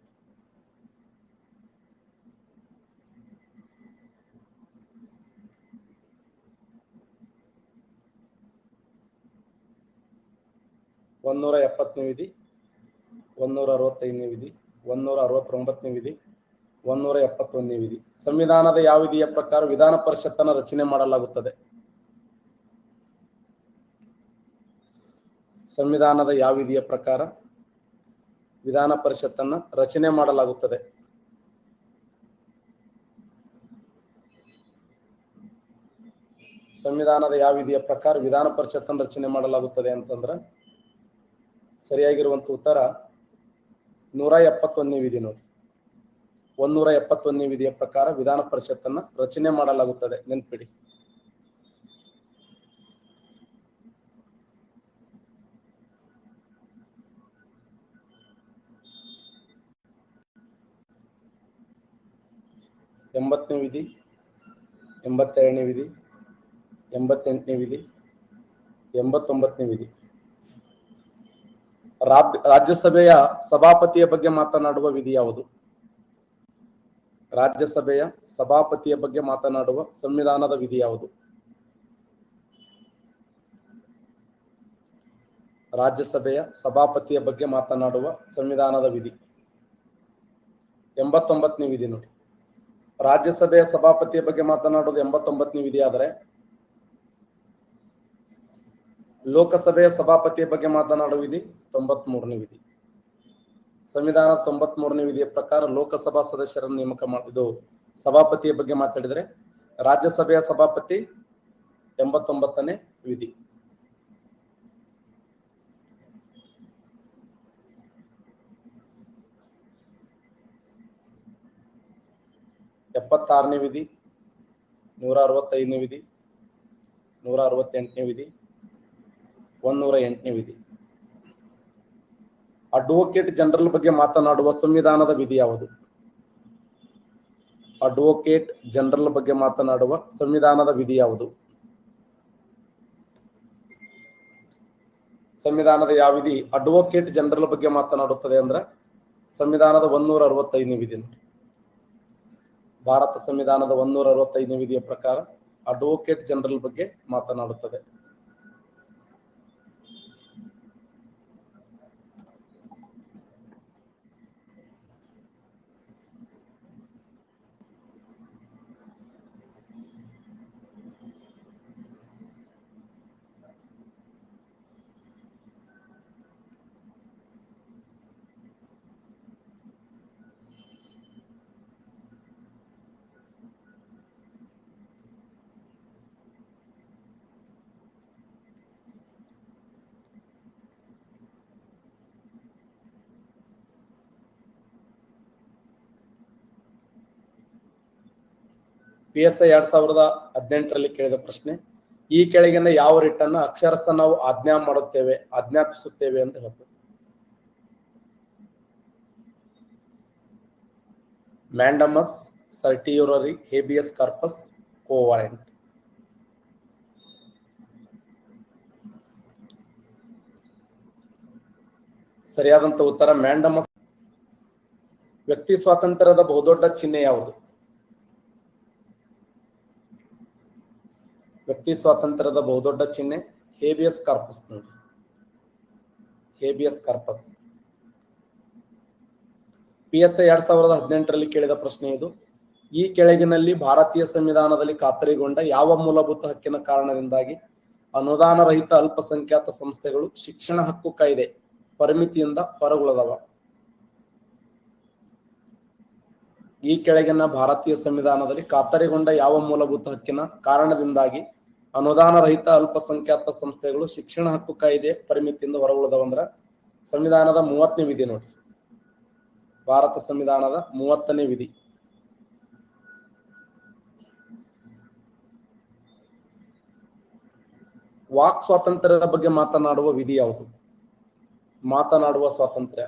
ಒಂದೂರ 70ನೇ ವಿಧಿ, 165ನೇ ವಿಧಿ, 169ನೇ ವಿಧಿ, 171ನೇ ವಿಧಿ. ಸಂವಿಧಾನದ ಯಾವ ವಿಧಿಯ ಪ್ರಕಾರ ವಿಧಾನ ಪರಿಷತ್ತನ್ನ ರಚನೆ ಮಾಡಲಾಗುತ್ತದೆ? ಸಂವಿಧಾನದ ಯಾವ ವಿಧಿಯ ಪ್ರಕಾರ ವಿಧಾನ ಪರಿಷತ್ತನ್ನ ರಚನೆ ಮಾಡಲಾಗುತ್ತದೆ? ಸಂವಿಧಾನದ ಯಾವ ವಿಧಿಯ ಪ್ರಕಾರ ವಿಧಾನ ಪರಿಷತ್ತನ್ನು ರಚನೆ ಮಾಡಲಾಗುತ್ತದೆ ಅಂತಂದ್ರ ಸರಿಯಾಗಿರುವಂತ ಉತ್ತರ 171ನೇ ವಿಧಿ ನೋಡಿ. 171ನೇ ವಿಧಿಯ ಪ್ರಕಾರ ವಿಧಾನ ಪರಿಷತ್ತನ್ನ ರಚನೆ ಮಾಡಲಾಗುತ್ತದೆ, ನೆನ್ಪಿಡಿ. ಎಂಬತ್ತನೇ ವಿಧಿ, 82ನೇ ವಿಧಿ, 88ನೇ ವಿಧಿ, 89ನೇ ವಿಧಿ. ರಾಜ್ಯಸಭೆಯ ಸಭಾಪತಿಯ ಬಗ್ಗೆ ಮಾತನಾಡುವ ವಿಧಿ ಯಾವುದು? ರಾಜ್ಯಸಭೆಯ ಸಭಾಪತಿಯ ಬಗ್ಗೆ ಮಾತನಾಡುವ ಸಂವಿಧಾನದ ವಿಧಿ ಯಾವುದು? ರಾಜ್ಯಸಭೆಯ ಸಭಾಪತಿಯ ಬಗ್ಗೆ ಮಾತನಾಡುವ ಸಂವಿಧಾನದ ವಿಧಿ 89ನೇ ವಿಧಿ ನೋಡಿ. ರಾಜ್ಯಸಭೆಯ ಸಭಾಪತಿಯ ಬಗ್ಗೆ ಮಾತನಾಡುವುದು 89ನೇ ವಿಧಿ ಆದರೆ ಲೋಕಸಭೆಯ ಸಭಾಪತಿಯ ಬಗ್ಗೆ ಮಾತನಾಡುವ ವಿಧಿ 93ನೇ ವಿಧಿ. ಸಂವಿಧಾನದ 93ನೇ ವಿಧಿಯ ಪ್ರಕಾರ ಲೋಕಸಭಾ ಸದಸ್ಯರನ್ನು ನೇಮಕ ಇದು ಸಭಾಪತಿಯ ಬಗ್ಗೆ ಮಾತಾಡಿದರೆ, ರಾಜ್ಯಸಭೆಯ ಸಭಾಪತಿ 89ನೇ ವಿಧಿ. ಎಪ್ಪತ್ತಾರನೇ ವಿಧಿ, 165ನೇ ವಿಧಿ, 168ನೇ ವಿಧಿ, 108ನೇ ವಿಧಿ. ಅಡ್ವೊಕೇಟ್ ಜನರಲ್ ಬಗ್ಗೆ ಮಾತನಾಡುವ ಸಂವಿಧಾನದ ವಿಧಿ ಯಾವುದು? ಅಡ್ವೊಕೇಟ್ ಜನರಲ್ ಬಗ್ಗೆ ಮಾತನಾಡುವ ಸಂವಿಧಾನದ ವಿಧಿ ಯಾವುದು? ಸಂವಿಧಾನದ ಯಾವ ವಿಧಿ ಅಡ್ವೊಕೇಟ್ ಜನರಲ್ ಬಗ್ಗೆ ಮಾತನಾಡುತ್ತದೆ ಅಂದ್ರೆ ಸಂವಿಧಾನದ 165ನೇ ವಿಧಿ. ಭಾರತ ಸಂವಿಧಾನದ 165ನೇ ವಿಧಿಯ ಪ್ರಕಾರ ಅಡ್ವೊಕೇಟ್ ಜನರಲ್ ಬಗ್ಗೆ ಮಾತನಾಡುತ್ತದೆ. PSI 2018ರಲ್ಲಿ ಕೇಳಿದ ಪ್ರಶ್ನೆ, ಈ ಕೆಳಗಿನ ಯಾವ ರಿಟ್ಟನ್ನ ಅಕ್ಷರಶಃ ನಾವು ಆಜ್ಞಾಪಿಸುತ್ತೇವೆ ಅಂತ ಹೇಳ್ತದೆ. ಮ್ಯಾಂಡಮಸ್, ಸರ್ಟಿಯುರರಿ, ಹೇಬಿಯಸ್ ಕಾರ್ಪಸ್, ಕೋ ವಾರೆಂಟ್. ಸರಿಯಾದಂತ ಉತ್ತರ ಮ್ಯಾಂಡಮಸ್. ವ್ಯಕ್ತಿ ಸ್ವಾತಂತ್ರ್ಯದ ಬಹುದೊಡ್ಡ ಚಿಹ್ನೆ ಯಾವುದು? ವ್ಯಕ್ತಿ ಸ್ವಾತಂತ್ರ್ಯದ ಬಹುದೊಡ್ಡ ಚಿಹ್ನೆ ಹೇಬಿಯಸ್ ಕಾರ್ಪಸ್ ನೋಡಿ, ಹೇಬಿಯಸ್ ಕಾರ್ಪಸ್. PSI 2018ರಲ್ಲಿ ಕೇಳಿದ ಪ್ರಶ್ನೆ ಇದು. ಈ ಕೆಳಗಿನಲ್ಲಿ ಭಾರತೀಯ ಸಂವಿಧಾನದಲ್ಲಿ ಖಾತರಿಗೊಂಡ ಯಾವ ಮೂಲಭೂತ ಹಕ್ಕಿನ ಕಾರಣದಿಂದಾಗಿ ಅನುದಾನ ರಹಿತ ಅಲ್ಪಸಂಖ್ಯಾತ ಸಂಸ್ಥೆಗಳು ಶಿಕ್ಷಣ ಹಕ್ಕು ಕಾಯ್ದೆ ಪರಿಮಿತಿಯಿಂದ ಹೊರಗುಳಿದವ? ಈ ಕೆಳಗಿನ ಭಾರತೀಯ ಸಂವಿಧಾನದಲ್ಲಿ ಖಾತರಿಗೊಂಡ ಯಾವ ಮೂಲಭೂತ ಹಕ್ಕಿನ ಕಾರಣದಿಂದಾಗಿ ಅನುದಾನ ರಹಿತ ಅಲ್ಪಸಂಖ್ಯಾತ ಸಂಸ್ಥೆಗಳು ಶಿಕ್ಷಣ ಹಕ್ಕು ಕಾಯ್ದೆ ಪರಿಮಿತಿಯಿಂದ ಹೊರಗುಳಿದವಂದ್ರ ಸಂವಿಧಾನದ 30ನೇ ವಿಧಿ ನೋಡಿ, ಭಾರತ ಸಂವಿಧಾನದ 30ನೇ ವಿಧಿ. ವಾಕ್ ಸ್ವಾತಂತ್ರ್ಯದ ಬಗ್ಗೆ ಮಾತನಾಡುವ ವಿಧಿ ಯಾವುದು? ಮಾತನಾಡುವ ಸ್ವಾತಂತ್ರ್ಯ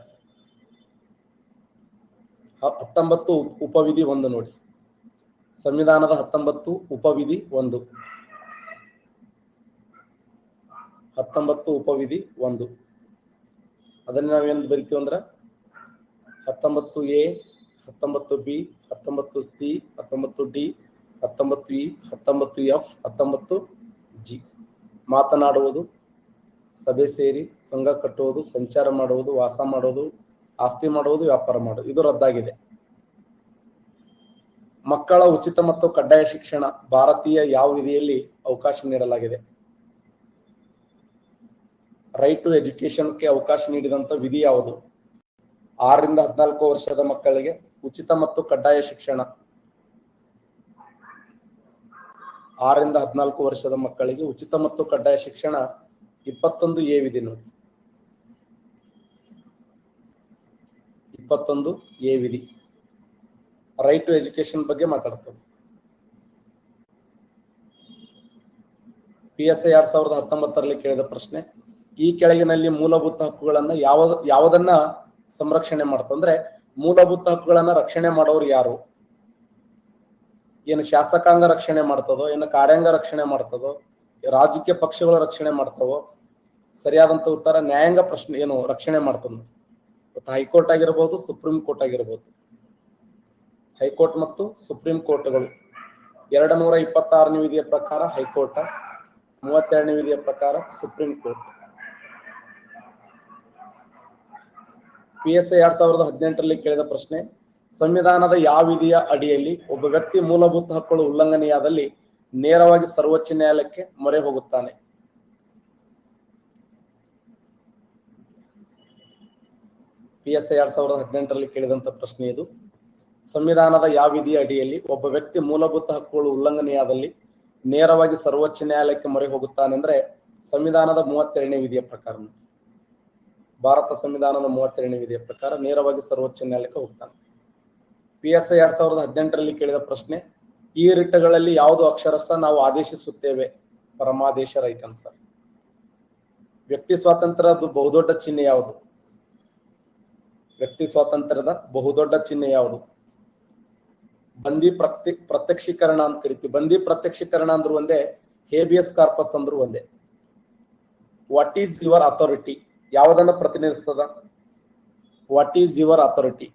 19 ಉಪವಿಧಿ 1 ನೋಡಿ, ಸಂವಿಧಾನದ 19 ಉಪವಿಧಿ 1, 19 ಉಪವಿಧಿ 1. ಅದನ್ನ ನಾವೇನು ಬರಿತೀವಿ ಅಂದ್ರೆ 19A, 19B, 19C, 19D, 19E, 19F, 19G. ಮಾತನಾಡುವುದು, ಸಭೆ ಸೇರಿ, ಸಂಘ ಕಟ್ಟುವುದು, ಸಂಚಾರ ಮಾಡುವುದು, ವಾಸ ಮಾಡುವುದು, ಆಸ್ತಿ ಮಾಡುವುದು, ವ್ಯಾಪಾರ ಮಾಡುವುದು ಇದು ರದ್ದಾಗಿದೆ. ಮಕ್ಕಳ ಉಚಿತ ಮತ್ತು ಕಡ್ಡಾಯ ಶಿಕ್ಷಣ ಭಾರತೀಯ ಯಾವ ವಿಧಿಯಲ್ಲಿ ಅವಕಾಶ ನೀಡಲಾಗಿದೆ? ರೈಟ್ ಟು ಎಜುಕೇಶನ್ಗೆ ಅವಕಾಶ ನೀಡಿದಂತ ವಿಧಿ ಯಾವುದು? 6 ರಿಂದ 14 ವರ್ಷದ ಮಕ್ಕಳಿಗೆ ಉಚಿತ ಮತ್ತು ಕಡ್ಡಾಯ ಶಿಕ್ಷಣ. 6 ರಿಂದ 14 ವರ್ಷದ ಮಕ್ಕಳಿಗೆ ಉಚಿತ ಮತ್ತು ಕಡ್ಡಾಯ ಶಿಕ್ಷಣ 21A ವಿಧಿ ನೋಡಿ, 21A ವಿಧಿ ರೈಟ್ ಟು ಎಜುಕೇಶನ್ ಬಗ್ಗೆ ಮಾತಾಡ್ತದೆ. PSI 2019ರಲ್ಲಿ ಕೇಳಿದ ಪ್ರಶ್ನೆ, ಈ ಕೆಳಗಿನಲ್ಲಿ ಮೂಲಭೂತ ಹಕ್ಕುಗಳನ್ನ ಯಾವುದನ್ನ ಸಂರಕ್ಷಣೆ ಮಾಡ್ತದೆ? ಅಂದ್ರೆ ಮೂಲಭೂತ ಹಕ್ಕುಗಳನ್ನ ರಕ್ಷಣೆ ಮಾಡೋರು ಯಾರು? ಏನು ಶಾಸಕಾಂಗ ರಕ್ಷಣೆ ಮಾಡ್ತದೋ, ಏನು ಕಾರ್ಯಾಂಗ ರಕ್ಷಣೆ ಮಾಡ್ತದೋ, ರಾಜಕೀಯ ಪಕ್ಷಗಳು ರಕ್ಷಣೆ ಮಾಡ್ತಾವೋ? ಸರಿಯಾದಂತ ಉತ್ತರ ನ್ಯಾಯಾಂಗ ಪ್ರಶ್ನೆ ಏನು ರಕ್ಷಣೆ ಮಾಡ್ತದ. ಹೈಕೋರ್ಟ್ ಆಗಿರಬಹುದು, ಸುಪ್ರೀಂ ಕೋರ್ಟ್ ಆಗಿರಬಹುದು. ಹೈಕೋರ್ಟ್ ಮತ್ತು ಸುಪ್ರೀಂ ಕೋರ್ಟ್ಗಳು 226ನೇ ವಿಧಿಯ ಪ್ರಕಾರ ಹೈಕೋರ್ಟ್, 32ನೇ ವಿಧಿಯ ಪ್ರಕಾರ ಸುಪ್ರೀಂ ಕೋರ್ಟ್. PSI 2018ರಲ್ಲಿ ಕೇಳಿದ ಪ್ರಶ್ನೆ, ಸಂವಿಧಾನದ ಯಾವ ವಿಧಿಯ ಅಡಿಯಲ್ಲಿ ಒಬ್ಬ ವ್ಯಕ್ತಿ ಮೂಲಭೂತ ಹಕ್ಕುಗಳು ಉಲ್ಲಂಘನೆಯಾದಲ್ಲಿ ನೇರವಾಗಿ ಸರ್ವೋಚ್ಚ ನ್ಯಾಯಾಲಯಕ್ಕೆ ಮೊರೆ ಹೋಗುತ್ತಾನೆ? PSI 2018ರಲ್ಲಿ ಕೇಳಿದಂತ ಪ್ರಶ್ನೆ ಇದು. ಸಂವಿಧಾನದ ಯಾವ ವಿಧಿಯ ಅಡಿಯಲ್ಲಿ ಒಬ್ಬ ವ್ಯಕ್ತಿ ಮೂಲಭೂತ ಹಕ್ಕುಗಳು ಉಲ್ಲಂಘನೆಯಾದಲ್ಲಿ ನೇರವಾಗಿ ಸರ್ವೋಚ್ಚ ನ್ಯಾಯಾಲಯಕ್ಕೆ ಮೊರೆ ಹೋಗುತ್ತಾನೆ ಅಂದ್ರೆ ಸಂವಿಧಾನದ 32ನೇ ವಿಧಿಯ ಪ್ರಕಾರ, ಭಾರತ ಸಂವಿಧಾನದ 32ನೇ ವಿಧಿಯ ಪ್ರಕಾರ ನೇರವಾಗಿ ಸರ್ವೋಚ್ಚ ನ್ಯಾಯಾಲಯಕ್ಕೆ ಹೋಗ್ತಾನೆ. PSI 2018ರಲ್ಲಿ ಕೇಳಿದ ಪ್ರಶ್ನೆ, ಈ ರಿಟ್ಗಳಲ್ಲಿ ಯಾವುದು ಅಕ್ಷರಶಃ ನಾವು ಆದೇಶಿಸುತ್ತೇವೆ? ಪರಮಾದೇಶ ರೈಟ್ ಆನ್ಸರ್. ವ್ಯಕ್ತಿ ಸ್ವಾತಂತ್ರ್ಯದ ಬಹುದೊಡ್ಡ ಚಿಹ್ನೆ ಯಾವುದು? ವ್ಯಕ್ತಿ ಸ್ವಾತಂತ್ರ್ಯದ ಬಹುದೊಡ್ಡ ಚಿಹ್ನೆ ಯಾವುದು? ಬಂದಿ ಪ್ರತ್ಯಕ್ಷೀಕರಣ ಅಂತ ಕರಿತೀವಿ. ಬಂದಿ ಪ್ರತ್ಯಕ್ಷೀಕರಣ ಅಂದ್ರೂ ಒಂದೇ, ಹೇಬಿಯಸ್ ಕಾರ್ಪಸ್ ಅಂದ್ರೂ ಒಂದೇ. ವಾಟ್ ಈಸ್ ಯುವರ್ ಅಥಾರಿಟಿ ಯಾವುದನ್ನ ಪ್ರತಿನಿಧಿಸ್ತದ? What is your authority?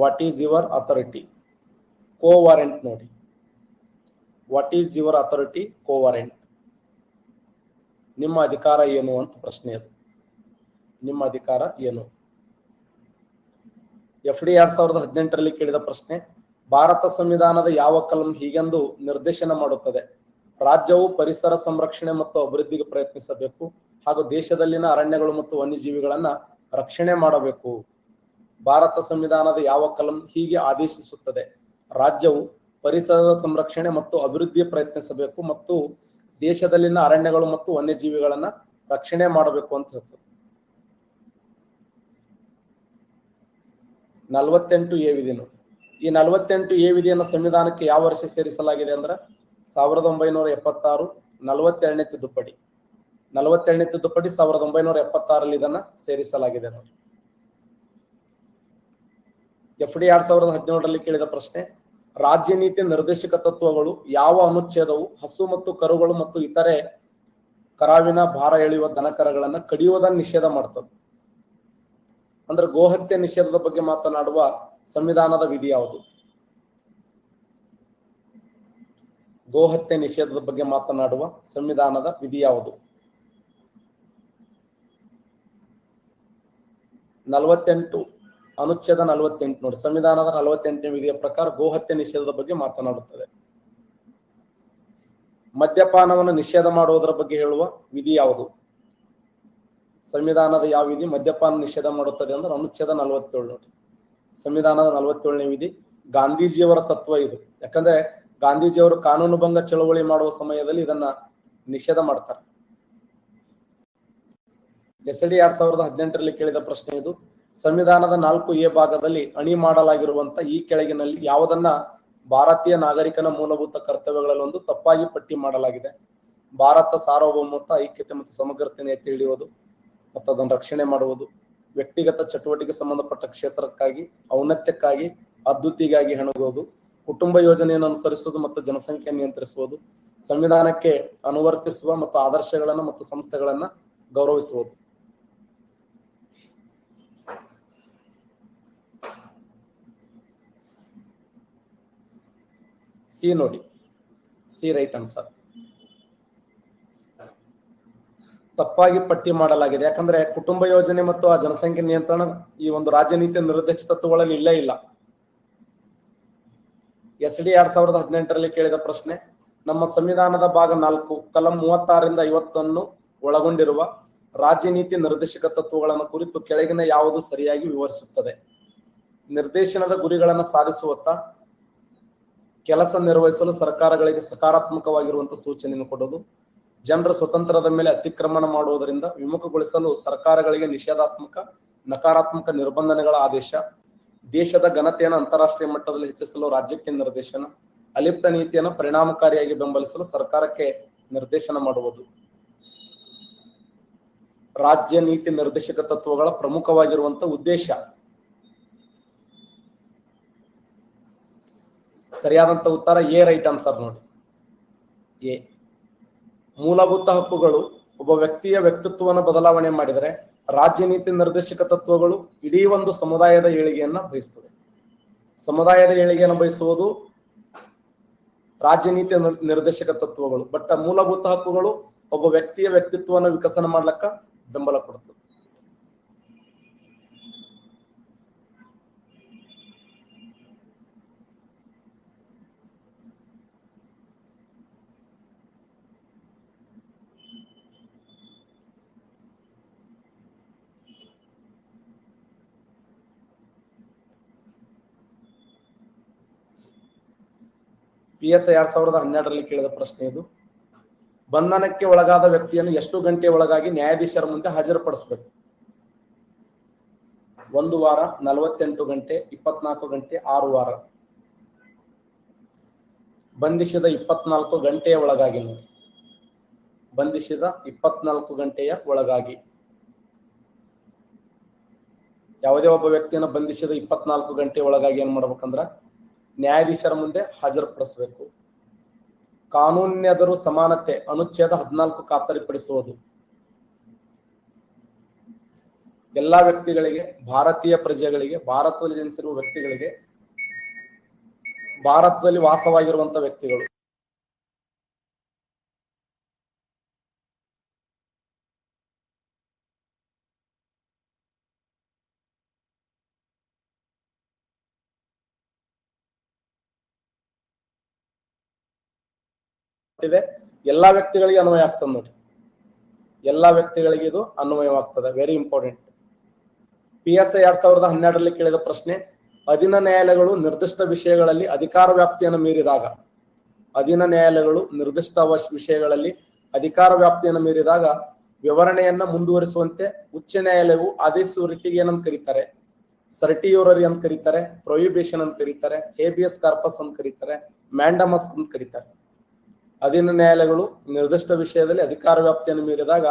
What is your authority? Quo warranto ನೋಡಿ. What is your authority? Quo warranto. ನಿಮ್ಮ ಅಧಿಕಾರ ಏನು ಅಂತ ಪ್ರಶ್ನೆ ಅದು. ನಿಮ್ಮ ಅಧಿಕಾರ ಏನು? FD 2018ರಲ್ಲಿ ಕೇಳಿದ ಪ್ರಶ್ನೆ, ಭಾರತ ಸಂವಿಧಾನದ ಯಾವ ಕಲಂ ಹೀಗೆಂದು ನಿರ್ದೇಶನ ಮಾಡುತ್ತದೆ? ರಾಜ್ಯವು ಪರಿಸರ ಸಂರಕ್ಷಣೆ ಮತ್ತು ಅಭಿವೃದ್ಧಿಗೆ ಪ್ರಯತ್ನಿಸಬೇಕು ಹಾಗೂ ದೇಶದಲ್ಲಿನ ಅರಣ್ಯಗಳು ಮತ್ತು ವನ್ಯಜೀವಿಗಳನ್ನ ರಕ್ಷಣೆ ಮಾಡಬೇಕು. ಭಾರತ ಸಂವಿಧಾನದ ಯಾವ ಕಲಂ ಹೀಗೆ ಆದೇಶಿಸುತ್ತದೆ? ರಾಜ್ಯವು ಪರಿಸರದ ಸಂರಕ್ಷಣೆ ಮತ್ತು ಅಭಿವೃದ್ಧಿಗೆ ಪ್ರಯತ್ನಿಸಬೇಕು ಮತ್ತು ದೇಶದಲ್ಲಿನ ಅರಣ್ಯಗಳು ಮತ್ತು ವನ್ಯಜೀವಿಗಳನ್ನ ರಕ್ಷಣೆ ಮಾಡಬೇಕು ಅಂತ ಹೇಳ್ತದೆ. 48A ವಿಧಿ ನೋಡಿ. ಈ 48 ಎ ವಿಧಿಯನ್ನು ಸಂವಿಧಾನಕ್ಕೆ ಯಾವ ವರ್ಷ ಸೇರಿಸಲಾಗಿದೆ ಅಂದ್ರೆ 1976 42ನೇ ತಿದ್ದುಪಡಿ 42ನೇ ತಿದ್ದುಪಡಿ 1976ರಲ್ಲಿ ಇದನ್ನ ಸೇರಿಸಲಾಗಿದೆ ನೋಡಿ. FD 2017ರಲ್ಲಿ ಕೇಳಿದ ಪ್ರಶ್ನೆ, ರಾಜ್ಯ ನೀತಿ ನಿರ್ದೇಶಕ ತತ್ವಗಳು ಯಾವ ಅನುಚ್ಛೇದವು ಹಸು ಮತ್ತು ಕರುಗಳು ಮತ್ತು ಇತರೆ ಕರಾವಿನ ಭಾರ ಎಳೆಯುವ ದನಕರಗಳನ್ನ ಕಡಿಯುವುದನ್ನು ನಿಷೇಧ ಮಾಡ್ತದೆ? ಅಂದ್ರೆ ಗೋಹತ್ಯೆ ನಿಷೇಧದ ಬಗ್ಗೆ ಮಾತನಾಡುವ ಸಂವಿಧಾನದ ವಿಧಿ ಯಾವುದು? ಗೋಹತ್ಯೆ ನಿಷೇಧದ ಬಗ್ಗೆ ಮಾತನಾಡುವ ಸಂವಿಧಾನದ ವಿಧಿ ಯಾವುದು? 48 ಅನುಚ್ಛೇದ 48 ನೋಡಿ, ಸಂವಿಧಾನದ 48ನೇ ವಿಧಿಯ ಪ್ರಕಾರ ಗೋಹತ್ಯೆ ನಿಷೇಧದ ಬಗ್ಗೆ ಮಾತನಾಡುತ್ತದೆ. ಮದ್ಯಪಾನವನ್ನು ನಿಷೇಧ ಮಾಡುವುದರ ಬಗ್ಗೆ ಹೇಳುವ ವಿಧಿ ಯಾವುದು? ಸಂವಿಧಾನದ ಯಾವ ವಿಧಿ ಮದ್ಯಪಾನ ನಿಷೇಧ ಮಾಡುತ್ತದೆ ಅಂದ್ರೆ ಅನುಚ್ಛೇದ 47 ನೋಡಿ. ಸಂವಿಧಾನದ 47ನೇ ವಿಧಿ ಗಾಂಧೀಜಿಯವರ ತತ್ವ ಇದು. ಯಾಕಂದ್ರೆ ಗಾಂಧೀಜಿಯವರು ಕಾನೂನು ಭಂಗ ಚಳವಳಿ ಮಾಡುವ ಸಮಯದಲ್ಲಿ ಇದನ್ನ ನಿಷೇಧ ಮಾಡ್ತಾರೆ. SD 2018ರಲ್ಲಿ ಕೇಳಿದ ಪ್ರಶ್ನೆ ಇದು. ಸಂವಿಧಾನದ 4A ಭಾಗದಲ್ಲಿ ಅಣಿ ಮಾಡಲಾಗಿರುವಂತ ಈ ಕೆಳಗಿನಲ್ಲಿ ಯಾವುದನ್ನ ಭಾರತೀಯ ನಾಗರಿಕನ ಮೂಲಭೂತ ಕರ್ತವ್ಯಗಳಲ್ಲಿ ಒಂದು ತಪ್ಪಾಗಿ ಪಟ್ಟಿ ಮಾಡಲಾಗಿದೆ? ಭಾರತ ಸಾರ್ವಭೌಮತ್ವ, ಐಕ್ಯತೆ ಮತ್ತು ಸಮಗ್ರತೆಯನ್ನು ಎತ್ತಿ ಹಿಡಿಯುವುದು ಮತ್ತು ಅದನ್ನು ರಕ್ಷಣೆ ಮಾಡುವುದು, ವ್ಯಕ್ತಿಗತ ಚಟುವಟಿಕೆ ಸಂಬಂಧಪಟ್ಟ ಕ್ಷೇತ್ರಕ್ಕಾಗಿ ಔನ್ನತ್ಯಕ್ಕಾಗಿ ಅದ್ವಿತೀಯಗಾಗಿ ಹೆಣಗುವುದು, ಕುಟುಂಬ ಯೋಜನೆಯನ್ನು ಅನುಸರಿಸುವುದು ಮತ್ತು ಜನಸಂಖ್ಯೆ ನಿಯಂತ್ರಿಸುವುದು, ಸಂವಿಧಾನಕ್ಕೆ ಅನುವರ್ತಿಸುವ ಮತ್ತು ಆದರ್ಶಗಳನ್ನು ಮತ್ತು ಸಂಸ್ಥೆಗಳನ್ನ ಗೌರವಿಸುವುದು. ಸಿ ನೋಡಿ, ಸಿ ರೈಟ್ ಆನ್ಸರ್. ತಪ್ಪಾಗಿ ಪಟ್ಟಿ ಮಾಡಲಾಗಿದೆ. ಯಾಕಂದ್ರೆ ಕುಟುಂಬ ಯೋಜನೆ ಮತ್ತು ಆ ಜನಸಂಖ್ಯೆ ನಿಯಂತ್ರಣ ಈ ಒಂದು ರಾಜ್ಯ ನೀತಿಯ ನಿರ್ದೇಶಕ ತತ್ವಗಳಲ್ಲಿ ಇಲ್ಲೇ ಇಲ್ಲ. SD 2018ರಲ್ಲಿ ಕೇಳಿದ ಪ್ರಶ್ನೆ, ನಮ್ಮ ಸಂವಿಧಾನದ ಭಾಗ 4 ಕಲಂ 36ರಿಂದ 50 ಒಳಗೊಂಡಿರುವ ರಾಜ್ಯ ನೀತಿ ನಿರ್ದೇಶಕ ತತ್ವಗಳನ್ನು ಕುರಿತು ಕೆಳಗಿನ ಯಾವುದು ಸರಿಯಾಗಿ ವಿವರಿಸುತ್ತದೆ? ನಿರ್ದೇಶನದ ಗುರಿಗಳನ್ನು ಸಾಧಿಸುವತ್ತ ಕೆಲಸ ನಿರ್ವಹಿಸಲು ಸರ್ಕಾರಗಳಿಗೆ ಸಕಾರಾತ್ಮಕವಾಗಿರುವಂತಹ ಸೂಚನೆಯನ್ನು ಕೊಡುವುದು, ಜನರ ಸ್ವತಂತ್ರದ ಮೇಲೆ ಅತಿಕ್ರಮಣ ಮಾಡುವುದರಿಂದ ವಿಮುಖಗೊಳಿಸಲು ಸರ್ಕಾರಗಳಿಗೆ ನಿಷೇಧಾತ್ಮಕ ನಕಾರಾತ್ಮಕ ನಿರ್ಬಂಧನೆಗಳ ಆದೇಶ, ದೇಶದ ಘನತೆಯನ್ನು ಅಂತಾರಾಷ್ಟ್ರೀಯ ಮಟ್ಟದಲ್ಲಿ ಹೆಚ್ಚಿಸಲು ರಾಜ್ಯಕ್ಕೆ ನಿರ್ದೇಶನ, ಅಲಿಪ್ತ ನೀತಿಯನ್ನು ಪರಿಣಾಮಕಾರಿಯಾಗಿ ಬೆಂಬಲಿಸಲು ಸರ್ಕಾರಕ್ಕೆ ನಿರ್ದೇಶನ ಮಾಡುವುದು. ರಾಜ್ಯ ನೀತಿ ನಿರ್ದೇಶಕ ತತ್ವಗಳ ಪ್ರಮುಖವಾಗಿರುವಂತಹ ಉದ್ದೇಶ ಸರಿಯಾದಂತ ಉತ್ತರ ಎ ರೈಟ್ ಆನ್ಸರ್ ನೋಡಿ. ಎ. ಮೂಲಭೂತ ಹಕ್ಕುಗಳು ಒಬ್ಬ ವ್ಯಕ್ತಿಯ ವ್ಯಕ್ತಿತ್ವವನ್ನು ಬದಲಾವಣೆ ಮಾಡಿದರೆ ರಾಜ್ಯ ನೀತಿ ನಿರ್ದೇಶಕ ತತ್ವಗಳು ಇಡೀ ಒಂದು ಸಮುದಾಯದ ಏಳಿಗೆಯನ್ನ ಬಯಸ್ತದೆ. ಸಮುದಾಯದ ಏಳಿಗೆಯನ್ನು ಬಯಸುವುದು ರಾಜ್ಯ ನೀತಿ ನಿರ್ದೇಶಕ ತತ್ವಗಳು. ಬಟ್ ಮೂಲಭೂತ ಹಕ್ಕುಗಳು ಒಬ್ಬ ವ್ಯಕ್ತಿಯ ವ್ಯಕ್ತಿತ್ವವನ್ನು ವಿಕಸನ ಮಾಡ್ಲಕ್ಕ ಬೆಂಬಲ ಕೊಡುತ್ತದೆ. PSI 2012ರಲ್ಲಿ ಕೇಳಿದ ಪ್ರಶ್ನೆ ಇದು. ಬಂಧನಕ್ಕೆ ಒಳಗಾದ ವ್ಯಕ್ತಿಯನ್ನು ಎಷ್ಟು ಗಂಟೆ ಒಳಗಾಗಿ ನ್ಯಾಯಾಧೀಶರ ಮುಂದೆ ಹಾಜರುಪಡಿಸಬೇಕು? 1 ವಾರ, 48 ಗಂಟೆ, 24 ಗಂಟೆ, 6 ವಾರ. ಬಂಧಿಸಿದ 24 ಗಂಟೆಯ ಒಳಗಾಗಿ ನೋಡಿ. ಬಂಧಿಸಿದ 24 ಗಂಟೆಯ ಒಳಗಾಗಿ. ಯಾವುದೇ ಒಬ್ಬ ವ್ಯಕ್ತಿಯನ್ನು ಬಂಧಿಸಿದ 24 ಗಂಟೆ ಒಳಗಾಗಿ ಏನ್ ಮಾಡ್ಬೇಕಂದ್ರ ನ್ಯಾಯಾಧೀಶರ ಮುಂದೆ ಹಾಜರುಪಡಿಸಬೇಕು. ಕಾನೂನಿನೆದುರು ಸಮಾನತೆ ಅನುಚ್ಛೇದ 14 ಖಾತರಿಪಡಿಸುವುದು. ಎಲ್ಲಾ ವ್ಯಕ್ತಿಗಳಿಗೆ, ಭಾರತೀಯ ಪ್ರಜೆಗಳಿಗೆ, ಭಾರತದಲ್ಲಿ ಜನಿಸಿರುವ ವ್ಯಕ್ತಿಗಳಿಗೆ, ಭಾರತದಲ್ಲಿ ವಾಸವಾಗಿರುವಂತಹ ವ್ಯಕ್ತಿಗಳು ಇದೆ. ಎಲ್ಲಾ ವ್ಯಕ್ತಿಗಳಿಗೆ ಅನ್ವಯ ಆಗ್ತದೆ ನೋಡಿ. ಎಲ್ಲಾ ವ್ಯಕ್ತಿಗಳಿಗೆ ಇದು ಅನ್ವಯವಾಗ್ತದೆ. Very important. PSI 2012ರಲ್ಲಿ ಕೇಳಿದ ಪ್ರಶ್ನೆ, ಅಧೀನ ನ್ಯಾಯಾಲಯಗಳು ನಿರ್ದಿಷ್ಟ ವಿಷಯಗಳಲ್ಲಿ ಅಧಿಕಾರ ವ್ಯಾಪ್ತಿಯನ್ನು ಮೀರಿದಾಗ, ಅಧೀನ ನ್ಯಾಯಾಲಯಗಳು ನಿರ್ದಿಷ್ಟ ವಿಷಯಗಳಲ್ಲಿ ಅಧಿಕಾರ ವ್ಯಾಪ್ತಿಯನ್ನು ಮೀರಿದಾಗ ವಿವರಣೆಯನ್ನ ಮುಂದುವರಿಸುವಂತೆ ಉಚ್ಚ ನ್ಯಾಯಾಲಯವು ಆದೇಶಿಸುವ ರೀತಿಗೆ ಏನಂತ ಕರೀತಾರೆ? ಸರ್ಟಿಯೋರರಿ ಅಂತ ಕರೀತಾರೆ, ಪ್ರೊಹಿಬಿಷನ್ ಅಂತ ಕರೀತಾರೆ, ಹೇಬಿಯಸ್ ಕಾರ್ಪಸ್ ಅಂತ ಕರೀತಾರೆ, ಮ್ಯಾಂಡಮಸ್ ಅಂತ ಕರೀತಾರೆ. ಅಧೀನ ನ್ಯಾಯಾಲಯಗಳು ನಿರ್ದಿಷ್ಟ ವಿಷಯದಲ್ಲಿ ಅಧಿಕಾರ ವ್ಯಾಪ್ತಿಯನ್ನು ಮೀರಿದಾಗ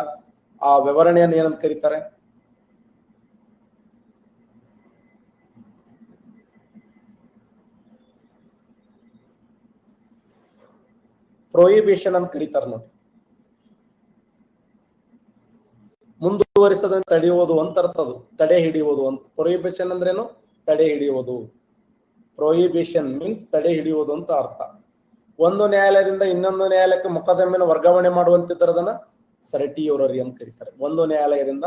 ಆ ವಿವರಣೆಯನ್ನು ಏನಂತ ಕರೀತಾರೆ? ಪ್ರೊಹಿಬಿಷನ್ ಅಂತ ಕರೀತಾರೆ ನೋಡಿ. ಮುಂದುವರಿಸದಂತೆ ತಡೆಯುವುದು ಅಂತ ಅರ್ಥದು, ತಡೆ ಹಿಡಿಯುವುದು ಅಂತ. ಪ್ರೊಹಿಬಿಷನ್ ಅಂದ್ರೇನು? ತಡೆ ಹಿಡಿಯುವುದು. ಪ್ರೊಹಿಬಿಷನ್ ಮೀನ್ಸ್ ತಡೆ ಹಿಡಿಯುವುದು ಅಂತ ಅರ್ಥ. ಒಂದು ನ್ಯಾಯಾಲಯದಿಂದ ಇನ್ನೊಂದು ನ್ಯಾಯಾಲಯಕ್ಕೆ ಮೊಕದ್ದಮೆಯನ್ನು ವರ್ಗಾವಣೆ ಮಾಡುವಂತಿದ್ದರದನ್ನ ಸರ್ಟಿಯೋರರಿ ಅಂತ ಕರೀತಾರೆ. ಒಂದು ನ್ಯಾಯಾಲಯದಿಂದ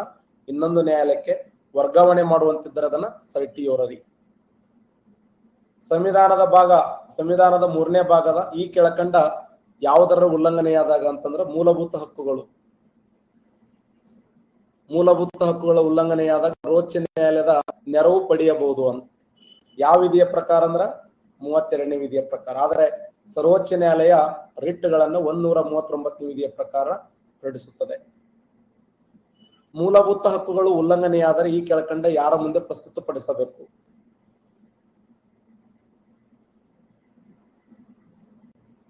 ಇನ್ನೊಂದು ನ್ಯಾಯಾಲಯಕ್ಕೆ ವರ್ಗಾವಣೆ ಮಾಡುವಂತಿದ್ದರದನ್ನ ಸರ್ಟಿಯೋರರಿ. ಸಂವಿಧಾನದ 3ನೇ ಭಾಗದ ಈ ಕೆಳಕಂಡ ಯಾವುದರ ಉಲ್ಲಂಘನೆಯಾದಾಗ ಅಂತಂದ್ರೆ ಮೂಲಭೂತ ಹಕ್ಕುಗಳ ಉಲ್ಲಂಘನೆಯಾದಾಗ ಸರ್ವೋಚ್ಚ ನ್ಯಾಯಾಲಯದ ನೆರವು ಪಡೆಯಬಹುದು ಅಂತ. ಯಾವ ವಿಧಿಯ ಪ್ರಕಾರ ಅಂದ್ರ 32ನೇ ವಿಧಿಯ ಪ್ರಕಾರ. ಆದರೆ ಸರ್ವೋಚ್ಚ ನ್ಯಾಯಾಲಯ ರಿಟ್ಗಳನ್ನು 139ನೇ ವಿಧಿಯ ಪ್ರಕಾರ ಹೊರಡಿಸುತ್ತದೆ. ಮೂಲಭೂತ ಹಕ್ಕುಗಳು ಉಲ್ಲಂಘನೆಯಾದರೆ ಈ ಕೆಳಕಂಡ ಯಾರ ಮುಂದೆ ಪ್ರಸ್ತುತಪಡಿಸಬೇಕು?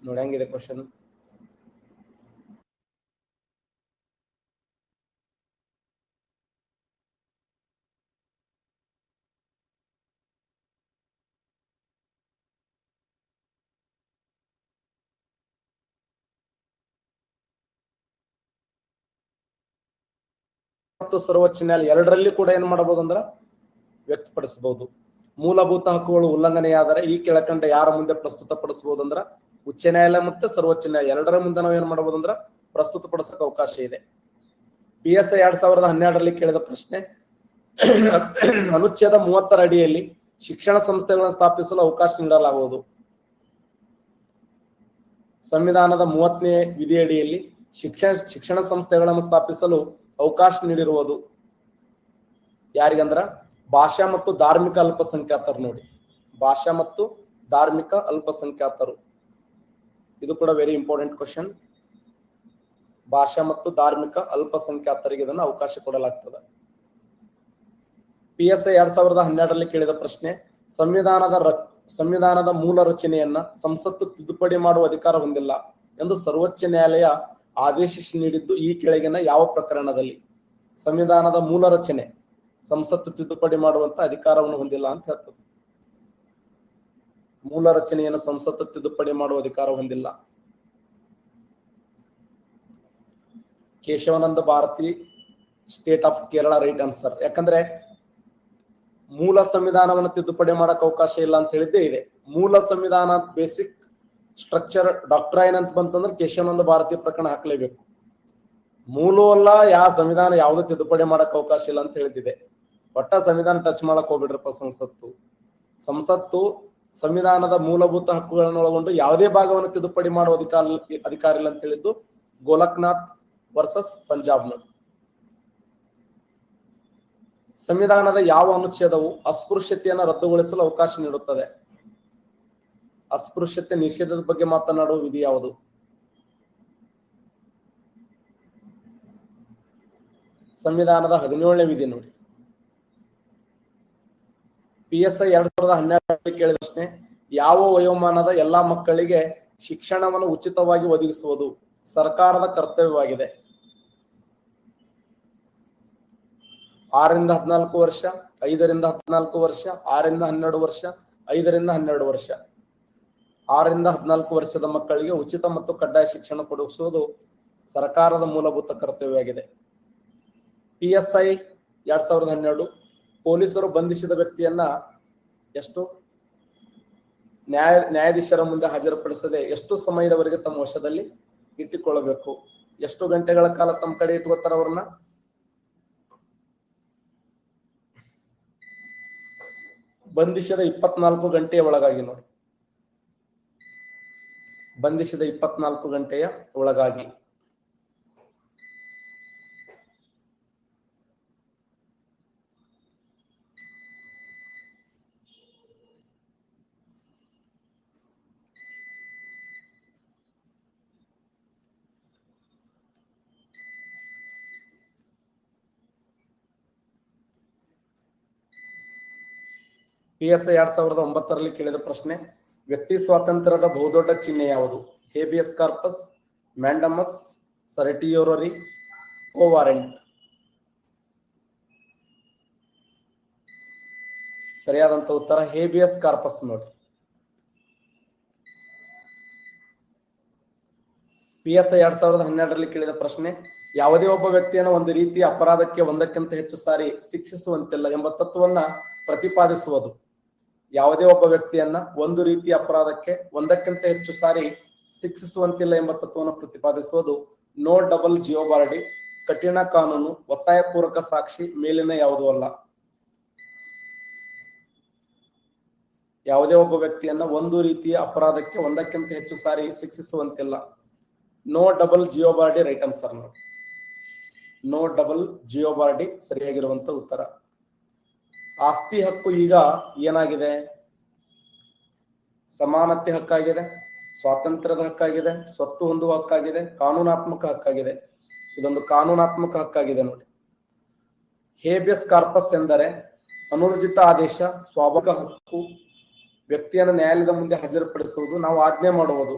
ನೋಡಿ ಹೆಂಗಿದೆ ಕ್ವಶನ್. ಮತ್ತು ಸರ್ವೋಚ್ಚ ನ್ಯಾಯಾಲಯ ಎರಡರಲ್ಲಿ ಕೂಡ ಏನ್ ಮಾಡಬಹುದು ಅಂದ್ರ ವ್ಯಕ್ತಪಡಿಸಬಹುದು. ಮೂಲಭೂತ ಹಕ್ಕುಗಳು ಉಲ್ಲಂಘನೆಯಾದರೆ ಈ ಕೆಳಕಂಡ ಯಾರ ಮುಂದೆ ಪ್ರಸ್ತುತಪಡಿಸಬಹುದು ಅಂದ್ರ ಉಚ್ಚ ನ್ಯಾಯಾಲಯ ಮತ್ತೆ ಸರ್ವೋಚ್ಚ ನ್ಯಾಯಾಲಯ ಎರಡರ ಮುಂದೆ ನಾವು ಏನ್ ಮಾಡಬಹುದು ಅಂದ್ರ ಪ್ರಸ್ತುತಪಡಿಸಕ್ಕೆ ಅವಕಾಶ ಇದೆ. PSI 2012ರಲ್ಲಿ ಕೇಳಿದ ಪ್ರಶ್ನೆ, ಅನುಚ್ಛೇದ 30ರ ಅಡಿಯಲ್ಲಿ ಶಿಕ್ಷಣ ಸಂಸ್ಥೆಗಳನ್ನು ಸ್ಥಾಪಿಸಲು ಅವಕಾಶ ನೀಡಲಾಗುವುದು. ಸಂವಿಧಾನದ 30ನೇ ವಿಧಿಯಡಿಯಲ್ಲಿ ಶಿಕ್ಷಣ ಸಂಸ್ಥೆಗಳನ್ನು ಸ್ಥಾಪಿಸಲು ಅವಕಾಶ ನೀಡಿರುವುದು ಯಾರಿಗಂದ್ರ ಭಾಷಾ ಮತ್ತು ಧಾರ್ಮಿಕ ಅಲ್ಪಸಂಖ್ಯಾತರು. ನೋಡಿ, ಭಾಷಾ ಮತ್ತು ಧಾರ್ಮಿಕ ಅಲ್ಪಸಂಖ್ಯಾತರು. ಇದು ಕೂಡ ವೆರಿ ಇಂಪಾರ್ಟೆಂಟ್ ಕ್ವಶನ್. ಭಾಷಾ ಮತ್ತು ಧಾರ್ಮಿಕ ಅಲ್ಪಸಂಖ್ಯಾತರಿಗೆ ಇದನ್ನು ಅವಕಾಶ ಕೊಡಲಾಗ್ತದೆ. PSI 2012ರಲ್ಲಿ ಕೇಳಿದ ಪ್ರಶ್ನೆ, ಸಂವಿಧಾನದ ಮೂಲ ರಚನೆಯನ್ನ ಸಂಸತ್ತು ತಿದ್ದುಪಡಿ ಮಾಡುವ ಅಧಿಕಾರ ಹೊಂದಿಲ್ಲ ಎಂದು ಸರ್ವೋಚ್ಚ ನ್ಯಾಯಾಲಯ ಆದೇಶಿಸಿ ನೀಡಿದ್ದು ಈ ಕೆಳಗಿನ ಯಾವ ಪ್ರಕರಣದಲ್ಲಿ? ಸಂವಿಧಾನದ ಮೂಲ ರಚನೆ ಸಂಸತ್ತು ತಿದ್ದುಪಡಿ ಮಾಡುವಂತ ಅಧಿಕಾರವನ್ನು ಹೊಂದಿಲ್ಲ ಅಂತ ಹೇಳ್ತದೆ. ಮೂಲ ರಚನೆಯನ್ನು ಸಂಸತ್ತು ತಿದ್ದುಪಡಿ ಮಾಡುವ ಅಧಿಕಾರ ಹೊಂದಿಲ್ಲ. Kesavananda Bharati, state of Kerala, right answer. ಯಾಕಂದ್ರೆ ಮೂಲ ಸಂವಿಧಾನವನ್ನು ತಿದ್ದುಪಡಿ ಮಾಡಕ್ ಅವಕಾಶ ಇಲ್ಲ ಅಂತ ಹೇಳಿದ್ದೇ ಇದೆ. ಮೂಲ ಸಂವಿಧಾನ ಬೇಸಿಕ್ ಸ್ಟ್ರಕ್ಚರ್ ಡಾಕ್ಟ್ರೈನ್ ಅಂತ ಬಂತಂದ್ರೆ ಕೇಶವಾನಂದ ಭಾರತಿ ಪ್ರಕರಣ ಹಾಕ್ಲೇಬೇಕು. ಮೂಲವಲ್ಲ ಯಾವ ಸಂವಿಧಾನ ಯಾವ್ದು ತಿದ್ದುಪಡಿ ಮಾಡಕ್ ಅವಕಾಶ ಇಲ್ಲ ಅಂತ ಹೇಳಿದಿದೆ. ಒಟ್ಟ ಸಂವಿಧಾನ ಟಚ್ ಮಾಡಕ್ ಹೋಗ್ಬಿಡ್ರಪ್ಪ. ಸಂಸತ್ತು ಸಂವಿಧಾನದ ಮೂಲಭೂತ ಹಕ್ಕುಗಳನ್ನು ಒಳಗೊಂಡು ಯಾವುದೇ ಭಾಗವನ್ನು ತಿದ್ದುಪಡಿ ಮಾಡುವ ಅಧಿಕಾರ ಇಲ್ಲ ಅಂತ ಹೇಳಿದ್ದು ಗೋಲಕ್ನಾಥ್ ವರ್ಸಸ್ ಪಂಜಾಬ್. ಸಂವಿಧಾನದ ಯಾವ ಅನುಚ್ಛೇದವು ಅಸ್ಪೃಶ್ಯತೆಯನ್ನು ರದ್ದುಗೊಳಿಸಲು ಅವಕಾಶ ನೀಡುತ್ತದೆ? ಅಸ್ಪೃಶ್ಯತೆ ನಿಷೇಧದ ಬಗ್ಗೆ ಮಾತನಾಡುವ ವಿಧಿ ಯಾವುದು? ಸಂವಿಧಾನದ 17ನೇ ವಿಧಿ. ನೋಡಿ, PSI 2012ರಲ್ಲಿ ಕೇಳಿದ ಪ್ರಶ್ನೆ, ಯಾವ ವಯೋಮಾನದ ಎಲ್ಲಾ ಮಕ್ಕಳಿಗೆ ಶಿಕ್ಷಣವನ್ನು ಉಚಿತವಾಗಿ ಒದಗಿಸುವುದು ಸರ್ಕಾರದ ಕರ್ತವ್ಯವಾಗಿದೆ? 6ರಿಂದ 14 ವರ್ಷ, 5ರಿಂದ 14 ವರ್ಷ, 6ರಿಂದ 12 ವರ್ಷ, 5ರಿಂದ 12 ವರ್ಷ. 6ರಿಂದ 14 ವರ್ಷದ ಮಕ್ಕಳಿಗೆ ಉಚಿತ ಮತ್ತು ಕಡ್ಡಾಯ ಶಿಕ್ಷಣ ಕೊಡಿಸುವುದು ಸರ್ಕಾರದ ಮೂಲಭೂತ ಕರ್ತವ್ಯವಾಗಿದೆ. PSI 2012 ಪೊಲೀಸರು ಬಂಧಿಸಿದ ವ್ಯಕ್ತಿಯನ್ನ ಎಷ್ಟು ನ್ಯಾಯಾಧೀಶರ ಮುಂದೆ ಹಾಜರುಪಡಿಸದೆ ಎಷ್ಟು ಸಮಯದವರೆಗೆ ತಮ್ಮ ವಶದಲ್ಲಿ ಇಟ್ಟುಕೊಳ್ಳಬೇಕು? ಎಷ್ಟು ಗಂಟೆಗಳ ಕಾಲ ತಮ್ಮ ಕಡೆ ಇಟ್ಕೋತಾರ ಅವ್ರನ್ನ? ಬಂಧಿಸಿದ 24 ಗಂಟೆಯ ಒಳಗಾಗಿ. ನೋಡಿ, ಬಂಧಿಸಿದ 24 ಗಂಟೆಯ ಒಳಗಾಗಿ. PSI 2009ರಲ್ಲಿ ಕೇಳಿದ ಪ್ರಶ್ನೆ, ವ್ಯಕ್ತಿ ಸ್ವಾತಂತ್ರ್ಯದ ಬಹುದೊಡ್ಡ ಚಿಹ್ನೆ ಯಾವುದು? ಹೇಬಿಯಸ್ ಕಾರ್ಪಸ್, ಮ್ಯಾಂಡಮಸ್, ಸೆರೆಟಿಯೋರರಿ, ಕೋ ವಾರೆಂಟ್. ಸರಿಯಾದಂತ ಉತ್ತರ ಹೇಬಿಯಸ್ ಕಾರ್ಪಸ್ ನೋಡಿ. PSI 2012ರಲ್ಲಿ ಕೇಳಿದ ಪ್ರಶ್ನೆ, ಯಾವುದೇ ಒಬ್ಬ ವ್ಯಕ್ತಿಯನ್ನು ಒಂದು ರೀತಿಯ ಅಪರಾಧಕ್ಕೆ ಒಂದಕ್ಕಿಂತ ಹೆಚ್ಚು ಸಾರಿ ಶಿಕ್ಷಿಸುವಂತಿಲ್ಲ ಎಂಬ ತತ್ವವನ್ನ ಪ್ರತಿಪಾದಿಸುವುದು. ಯಾವುದೇ ಒಬ್ಬ ವ್ಯಕ್ತಿಯನ್ನ ಒಂದು ರೀತಿಯ ಅಪರಾಧಕ್ಕೆ ಒಂದಕ್ಕಿಂತ ಹೆಚ್ಚು ಸಾರಿ ಶಿಕ್ಷಿಸುವಂತಿಲ್ಲ ಎಂಬ ತತ್ವವನ್ನು ಪ್ರತಿಪಾದಿಸುವುದು ನೋ ಡಬಲ್ ಜಿಯೋಬಾರ್ಡಿ, ಕಠಿಣ ಕಾನೂನು, ಒತ್ತಾಯಪೂರ್ವಕ ಸಾಕ್ಷಿ, ಮೇಲಿನ ಯಾವುದೂ ಅಲ್ಲ. ಯಾವುದೇ ಒಬ್ಬ ವ್ಯಕ್ತಿಯನ್ನ ಒಂದು ರೀತಿಯ ಅಪರಾಧಕ್ಕೆ ಒಂದಕ್ಕಿಂತ ಹೆಚ್ಚು ಸಾರಿ ಶಿಕ್ಷಿಸುವಂತಿಲ್ಲ. ನೋ ಡಬಲ್ ಜಿಯೋಬಾರ್ಡಿ ರೈಟ್ ಆನ್ಸರ್ ನೋಡಿ. ನೋ ಡಬಲ್ ಜಿಯೋಬಾರ್ಡಿ ಸರಿಯಾಗಿರುವಂತ ಉತ್ತರ. ಆಸ್ತಿ ಹಕ್ಕು ಈಗ ಏನಾಗಿದೆ? ಸಮಾನತೆ ಹಕ್ಕಾಗಿದೆ, ಸ್ವಾತಂತ್ರ್ಯದ ಹಕ್ಕಾಗಿದೆ, ಸ್ವತ್ತು ಹೊಂದುವ ಹಕ್ಕಾಗಿದೆ, ಕಾನೂನಾತ್ಮಕ ಹಕ್ಕಾಗಿದೆ. ಇದೊಂದು ಕಾನೂನಾತ್ಮಕ ಹಕ್ಕಾಗಿದೆ ನೋಡಿ. ಹೇಬಿಯಸ್ ಕಾರ್ಪಸ್ ಎಂದರೆ ಅನುರ್ಜಿತ ಆದೇಶ, ಸ್ವಾಭಾವಿಕ ಹಕ್ಕು, ವ್ಯಕ್ತಿಯನ್ನು ನ್ಯಾಯಾಲಯದ ಮುಂದೆ ಹಾಜರುಪಡಿಸುವುದು, ನಾವು ಆಜ್ಞೆ ಮಾಡುವುದು.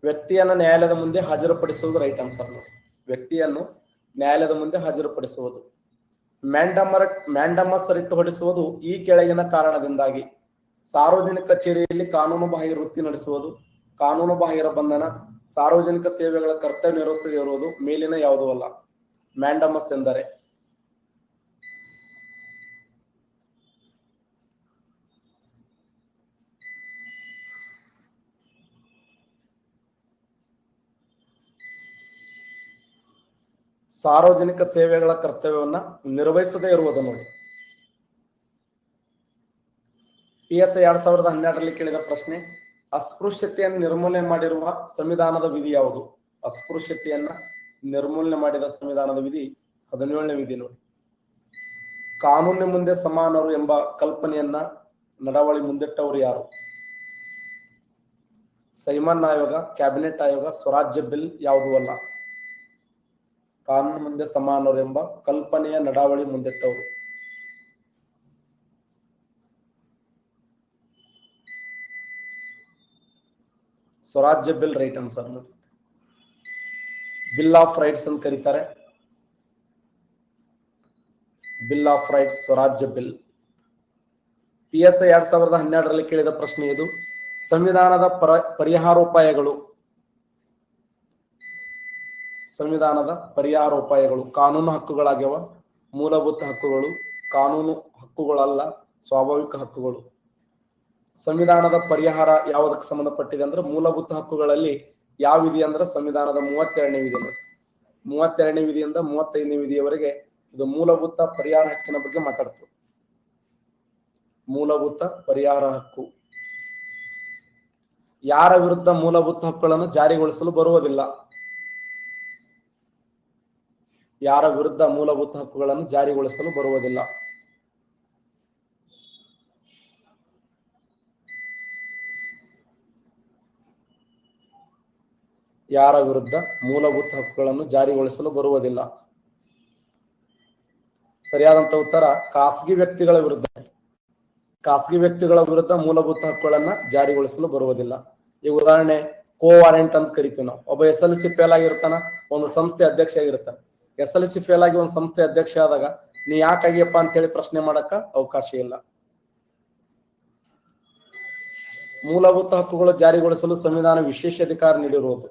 ವ್ಯಕ್ತಿಯನ್ನು ನ್ಯಾಯಾಲಯದ ಮುಂದೆ ಹಾಜರುಪಡಿಸುವುದು ರೈಟ್ ಆನ್ಸರ್ ನೋಡಿ. ವ್ಯಕ್ತಿಯನ್ನು ನ್ಯಾಯಾಲಯದ ಮುಂದೆ ಹಾಜರುಪಡಿಸುವುದು. ಮ್ಯಾಂಡಮಸ್ ರಿಟ್ ಹೊಡಿಸುವುದು ಈ ಕೆಳಗಿನ ಕಾರಣದಿಂದಾಗಿ: ಸಾರ್ವಜನಿಕ ಕಚೇರಿಯಲ್ಲಿ ಕಾನೂನು ಬಾಹಿರ ವೃತ್ತಿ ನಡೆಸುವುದು, ಕಾನೂನು ಬಾಹಿರ ಬಂಧನ, ಸಾರ್ವಜನಿಕ ಸೇವೆಗಳ ಕರ್ತವ್ಯ ನಿರ್ವಹಿಸದೇ ಇರುವುದು, ಮೇಲಿನ ಯಾವುದೂ ಅಲ್ಲ. ಮ್ಯಾಂಡಮಸ್ ಎಂದರೆ ಸಾರ್ವಜನಿಕ ಸೇವೆಗಳ ಕರ್ತವ್ಯವನ್ನ ನಿರ್ವಹಿಸದೇ ಇರುವುದು ನೋಡಿ. PSI 2012ರಲ್ಲಿ ಕೇಳಿದ ಪ್ರಶ್ನೆ, ಅಸ್ಪೃಶ್ಯತೆಯನ್ನು ನಿರ್ಮೂಲನೆ ಮಾಡಿರುವ ಸಂವಿಧಾನದ ವಿಧಿ ಯಾವುದು? ಅಸ್ಪೃಶ್ಯತೆಯನ್ನ ನಿರ್ಮೂಲನೆ ಮಾಡಿದ ಸಂವಿಧಾನದ ವಿಧಿ 17ನೇ ವಿಧಿ ನೋಡಿ. ಕಾನೂನಿನ ಮುಂದೆ ಸಮಾನರು ಎಂಬ ಕಲ್ಪನೆಯನ್ನ ನಡವಳಿ ಮುಂದಿಟ್ಟವರು ಯಾರು? ಸೈಮನ್ ಆಯೋಗ, ಕ್ಯಾಬಿನೆಟ್ ಆಯೋಗ, ಸ್ವರಾಜ್ಯ ಬಿಲ್, ಯಾವುದೂ ಅಲ್ಲ. ಕಾನೂನು ಮುಂದೆ ಸಮಾನರು ಎಂಬ ಕಲ್ಪನೆಯ ನಡಾವಳಿ ಮುಂದಿಟ್ಟವರು ಸ್ವರಾಜ್ಯ ಬಿಲ್ ರೈಟ್ ಆನ್ಸರ್ ನೋಡಿ. ಬಿಲ್ ಆಫ್ ರೈಟ್ಸ್ ಅಂತ ಕರೀತಾರೆ. ಬಿಲ್ ಆಫ್ ರೈಟ್ಸ್, ಸ್ವರಾಜ್ಯ ಬಿಲ್. PSI 2012ರಲ್ಲಿ ಕೇಳಿದ ಪ್ರಶ್ನೆ ಇದು. ಸಂವಿಧಾನದ ಪರಿಹಾರೋಪಾಯಗಳು. ಸಂವಿಧಾನದ ಪರಿಹಾರೋಪಾಯಗಳು ಕಾನೂನು ಹಕ್ಕುಗಳಾಗ್ಯವ, ಮೂಲಭೂತ ಹಕ್ಕುಗಳು, ಕಾನೂನು ಹಕ್ಕುಗಳಲ್ಲ, ಸ್ವಾಭಾವಿಕ ಹಕ್ಕುಗಳು. ಸಂವಿಧಾನದ ಪರಿಹಾರ ಯಾವುದಕ್ಕೆ ಸಂಬಂಧಪಟ್ಟಿದೆ ಅಂದ್ರೆ ಮೂಲಭೂತ ಹಕ್ಕುಗಳಲ್ಲಿ ಯಾವ ವಿಧಿ ಅಂದ್ರೆ ಸಂವಿಧಾನದ 32ನೇ ವಿಧಿ. 32ನೇ ವಿಧಿಯಿಂದ 35ನೇ ವಿಧಿಯವರೆಗೆ ಇದು ಮೂಲಭೂತ ಪರಿಹಾರ ಹಕ್ಕಿನ ಬಗ್ಗೆ ಮಾತಾಡ್ತದೆ. ಮೂಲಭೂತ ಪರಿಹಾರ ಹಕ್ಕು ಯಾರ ವಿರುದ್ಧ ಮೂಲಭೂತ ಹಕ್ಕುಗಳನ್ನು ಜಾರಿಗೊಳಿಸಲು ಬರುವುದಿಲ್ಲ? ಯಾರ ವಿರುದ್ಧ ಮೂಲಭೂತ ಹಕ್ಕುಗಳನ್ನು ಜಾರಿಗೊಳಿಸಲು ಬರುವುದಿಲ್ಲ? ಯಾರ ವಿರುದ್ಧ ಮೂಲಭೂತ ಹಕ್ಕುಗಳನ್ನು ಜಾರಿಗೊಳಿಸಲು ಬರುವುದಿಲ್ಲ? ಸರಿಯಾದಂತ ಉತ್ತರ ಖಾಸಗಿ ವ್ಯಕ್ತಿಗಳ ವಿರುದ್ಧ. ಖಾಸಗಿ ವ್ಯಕ್ತಿಗಳ ವಿರುದ್ಧ ಮೂಲಭೂತ ಹಕ್ಕುಗಳನ್ನ ಜಾರಿಗೊಳಿಸಲು ಬರುವುದಿಲ್ಲ. ಈ ಉದಾಹರಣೆ ಕೋ ವಾರೆಂಟ್ ಅಂತ ಕರಿತೀವಿ ನಾವು. ಒಬ್ಬ SLC ಫೇಲ್ ಆಗಿರ್ತಾನ, ಒಂದು ಸಂಸ್ಥೆ ಅಧ್ಯಕ್ಷ ಆಗಿರ್ತಾನೆ. SLC ಫೇಲ್ ಆಗಿ ಒಂದು ಸಂಸ್ಥೆ ಅಧ್ಯಕ್ಷ ಆದಾಗ ನೀ ಯಾಕಾಗಿಯಪ್ಪ ಅಂತ ಹೇಳಿ ಪ್ರಶ್ನೆ ಮಾಡಕ ಅವಕಾಶ ಇಲ್ಲ. ಮೂಲಭೂತ ಹಕ್ಕುಗಳು ಜಾರಿಗೊಳಿಸಲು ಸಂವಿಧಾನ ವಿಶೇಷ ಅಧಿಕಾರ ನೀಡಿರುವುದು.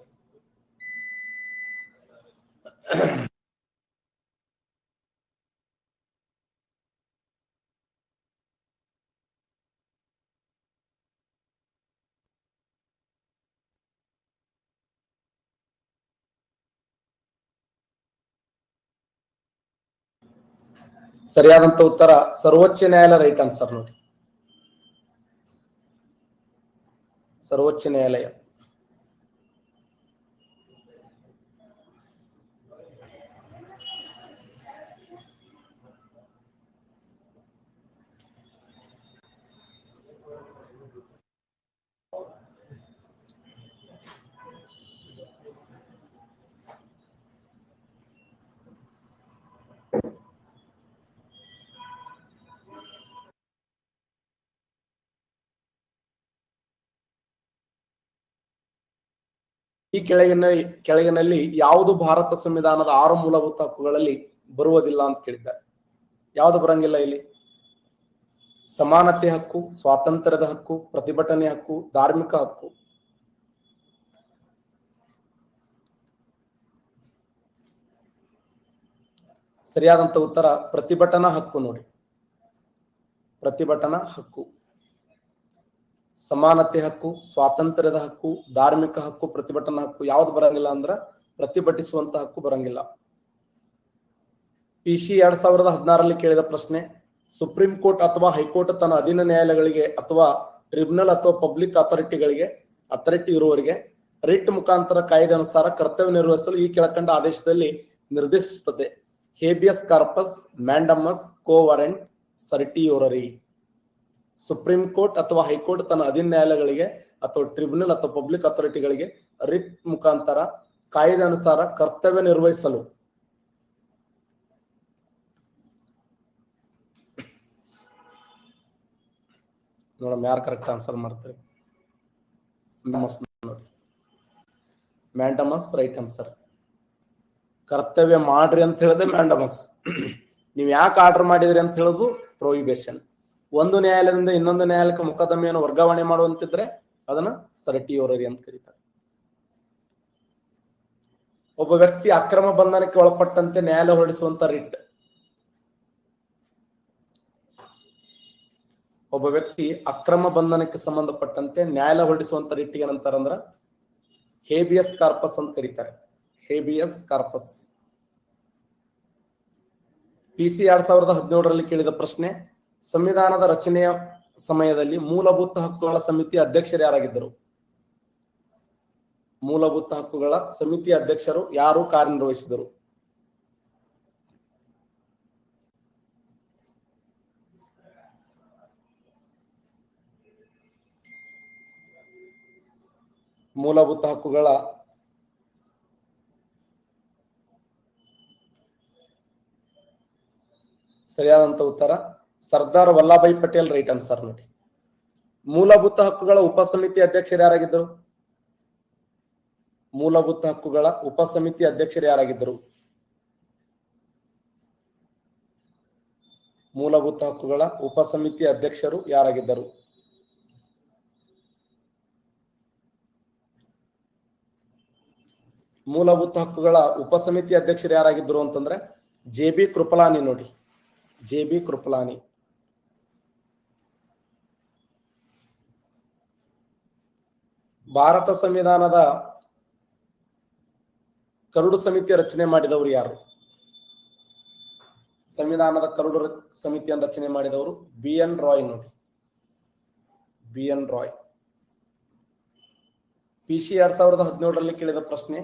ಸರಿಯಾದಂತ ಉತ್ತರ ಸರ್ವೋಚ್ಚ ನ್ಯಾಯಾಲಯ ರೈಟ್ ಆನ್ಸರ್ ನೋಡಿ. ಸರ್ವೋಚ್ಚ ನ್ಯಾಯಾಲಯ. ಈ ಕೆಳಗಿನಲ್ಲಿ ಯಾವುದು ಭಾರತ ಸಂವಿಧಾನದ 6 ಮೂಲಭೂತ ಹಕ್ಕುಗಳಲ್ಲಿ ಬರುವುದಿಲ್ಲ ಅಂತ ಕೇಳಿದ್ದಾರೆ. ಯಾವುದು ಬರಂಗಿಲ್ಲ ಇಲ್ಲಿ? ಸಮಾನತೆ ಹಕ್ಕು, ಸ್ವಾತಂತ್ರ್ಯದ ಹಕ್ಕು, ಪ್ರತಿಭಟನೆ ಹಕ್ಕು, ಧಾರ್ಮಿಕ ಹಕ್ಕು. ಸರಿಯಾದಂತ ಉತ್ತರ ಪ್ರತಿಭಟನಾ ಹಕ್ಕು ನೋಡಿ. ಪ್ರತಿಭಟನಾ ಹಕ್ಕು, ಸಮಾನತೆ ಹಕ್ಕು, ಸ್ವಾತಂತ್ರ್ಯದ ಹಕ್ಕು, ಧಾರ್ಮಿಕ ಹಕ್ಕು, ಪ್ರತಿಭಟನಾ ಹಕ್ಕು ಯಾವ್ದು ಬರಂಗಿಲ್ಲ ಅಂದ್ರ ಪ್ರತಿಭಟಿಸುವಂತ ಹಕ್ಕು ಬರಂಗಿಲ್ಲ. PC 2016ರಲ್ಲಿ ಕೇಳಿದ ಪ್ರಶ್ನೆ, ಸುಪ್ರೀಂ ಕೋರ್ಟ್ ಅಥವಾ ಹೈಕೋರ್ಟ್ ತನ್ನ ಅಧೀನ ನ್ಯಾಯಾಲಯಗಳಿಗೆ ಅಥವಾ ಟ್ರಿಬ್ಯುನಲ್ ಅಥವಾ ಪಬ್ಲಿಕ್ ಅಥಾರಿಟಿ ಇರುವವರಿಗೆ ರಿಟ್ ಮುಖಾಂತರ ಕಾಯ್ದೆ ಅನುಸಾರ ಕರ್ತವ್ಯ ನಿರ್ವಹಿಸಲು ಈ ಕೆಳಕಂಡ ಆದೇಶದಲ್ಲಿ ನಿರ್ದೇಶಿಸುತ್ತದೆ. ಹೇಬಿಯಸ್ ಕಾರ್ಪಸ್, ಮ್ಯಾಂಡಮಸ್, ಕೋ ವಾರೆಂಟ್, ಸರ್ಟಿಯೋರರಿ. ಸುಪ್ರೀಂ ಕೋರ್ಟ್ ಅಥವಾ ಹೈಕೋರ್ಟ್ ತನ್ನ ಅಧೀನ ನ್ಯಾಯಾಲಯಗಳಿಗೆ ಅಥವಾ ಟ್ರಿಬ್ಯುನಲ್ ಅಥವಾ ಪಬ್ಲಿಕ್ ಅಥಾರಿಟಿಗಳಿಗೆ ರಿಟ್ ಮುಖಾಂತರ ಕಾಯ್ದೆ ಅನುಸಾರ ಕರ್ತವ್ಯ ನಿರ್ವಹಿಸಲು ನೋಡಮ್ಮ ಯಾರು ಕರೆಕ್ಟ್ ಆನ್ಸರ್ ಮಾಡ್ತಾರೆ. Mandamus right answer. ಕರ್ತವ್ಯ ಮಾಡ್ರಿ ಅಂತ ಹೇಳಿದ್ರೆ ಮ್ಯಾಂಡಮಸ್. ನೀವು ಯಾಕೆ ಆರ್ಡರ್ ಮಾಡಿದ್ರಿ ಅಂತ ಹೇಳೋದು ಪ್ರೊಹಿಬಿಷನ್. ಒಂದು ನ್ಯಾಯಾಲಯದಿಂದ ಇನ್ನೊಂದು ನ್ಯಾಯಾಲಯಕ್ಕೆ ಮೊಕದ್ದಮೆಯನ್ನು ವರ್ಗಾವಣೆ ಮಾಡುವಂತಿದ್ರೆ ಅದನ್ನ ಸರ್ಟಿಯೋರರಿ ಅಂತ ಕರೀತಾರೆ. ಒಬ್ಬ ವ್ಯಕ್ತಿ ಅಕ್ರಮ ಬಂಧನಕ್ಕೆ ಒಳಪಟ್ಟಂತೆ ನ್ಯಾಯಾಲಯ ಹೊರಡಿಸುವಂತ ರಿಟ್. ಒಬ್ಬ ವ್ಯಕ್ತಿ ಅಕ್ರಮ ಬಂಧನಕ್ಕೆ ಸಂಬಂಧಪಟ್ಟಂತೆ ನ್ಯಾಯಾಲಯ ಹೊರಡಿಸುವಂತ ರಿಟ್ ಏನಂತಾರ ಅಂದ್ರ ಹೇಬಿಯಸ್ ಕಾರ್ಪಸ್ ಅಂತ ಕರೀತಾರೆ. Habeas corpus. PC 2017ರಲ್ಲಿ ಕೇಳಿದ ಪ್ರಶ್ನೆ, ಸಂವಿಧಾನದ ರಚನೆಯ ಸಮಯದಲ್ಲಿ ಮೂಲಭೂತ ಹಕ್ಕುಗಳ ಸಮಿತಿ ಅಧ್ಯಕ್ಷರು ಯಾರಾಗಿದ್ದರು? ಮೂಲಭೂತ ಹಕ್ಕುಗಳ ಸಮಿತಿ ಅಧ್ಯಕ್ಷರು ಯಾರು ಕಾರ್ಯನಿರ್ವಹಿಸಿದರು? ಮೂಲಭೂತ ಹಕ್ಕುಗಳ ಸರಿಯಾದಂತ ಉತ್ತರ ಸರ್ದಾರ್ ವಲ್ಲಭಾಯ್ ಪಟೇಲ್ ರೈಟ್ ಆನ್ಸರ್ ನೋಡಿ. ಮೂಲಭೂತ ಹಕ್ಕುಗಳ ಉಪಸಮಿತಿ ಅಧ್ಯಕ್ಷರು ಯಾರಾಗಿದ್ದರು? ಮೂಲಭೂತ ಹಕ್ಕುಗಳ ಉಪಸಮಿತಿ ಅಧ್ಯಕ್ಷರು ಯಾರಾಗಿದ್ದರು? ಮೂಲಭೂತ ಹಕ್ಕುಗಳ ಉಪಸಮಿತಿ ಅಧ್ಯಕ್ಷರು ಯಾರಾಗಿದ್ದರು? ಮೂಲಭೂತ ಹಕ್ಕುಗಳ ಉಪಸಮಿತಿ ಅಧ್ಯಕ್ಷರು ಯಾರಾಗಿದ್ದರು ಅಂತಂದ್ರೆ JB ಕೃಪಲಾನಿ ನೋಡಿ. JB ಕೃಪಲಾನಿ. ಭಾರತ ಸಂವಿಧಾನದ ಕರಡು ಸಮಿತಿ ರಚನೆ ಮಾಡಿದವರು ಯಾರು? ಸಂವಿಧಾನದ ಕರಡು ಸಮಿತಿಯನ್ನು ರಚನೆ ಮಾಡಿದವರು BN ರಾಯ್ ನೋಡಿ. BN ರಾಯ್. PC 2017ರಲ್ಲಿ ಕೇಳಿದ ಪ್ರಶ್ನೆ,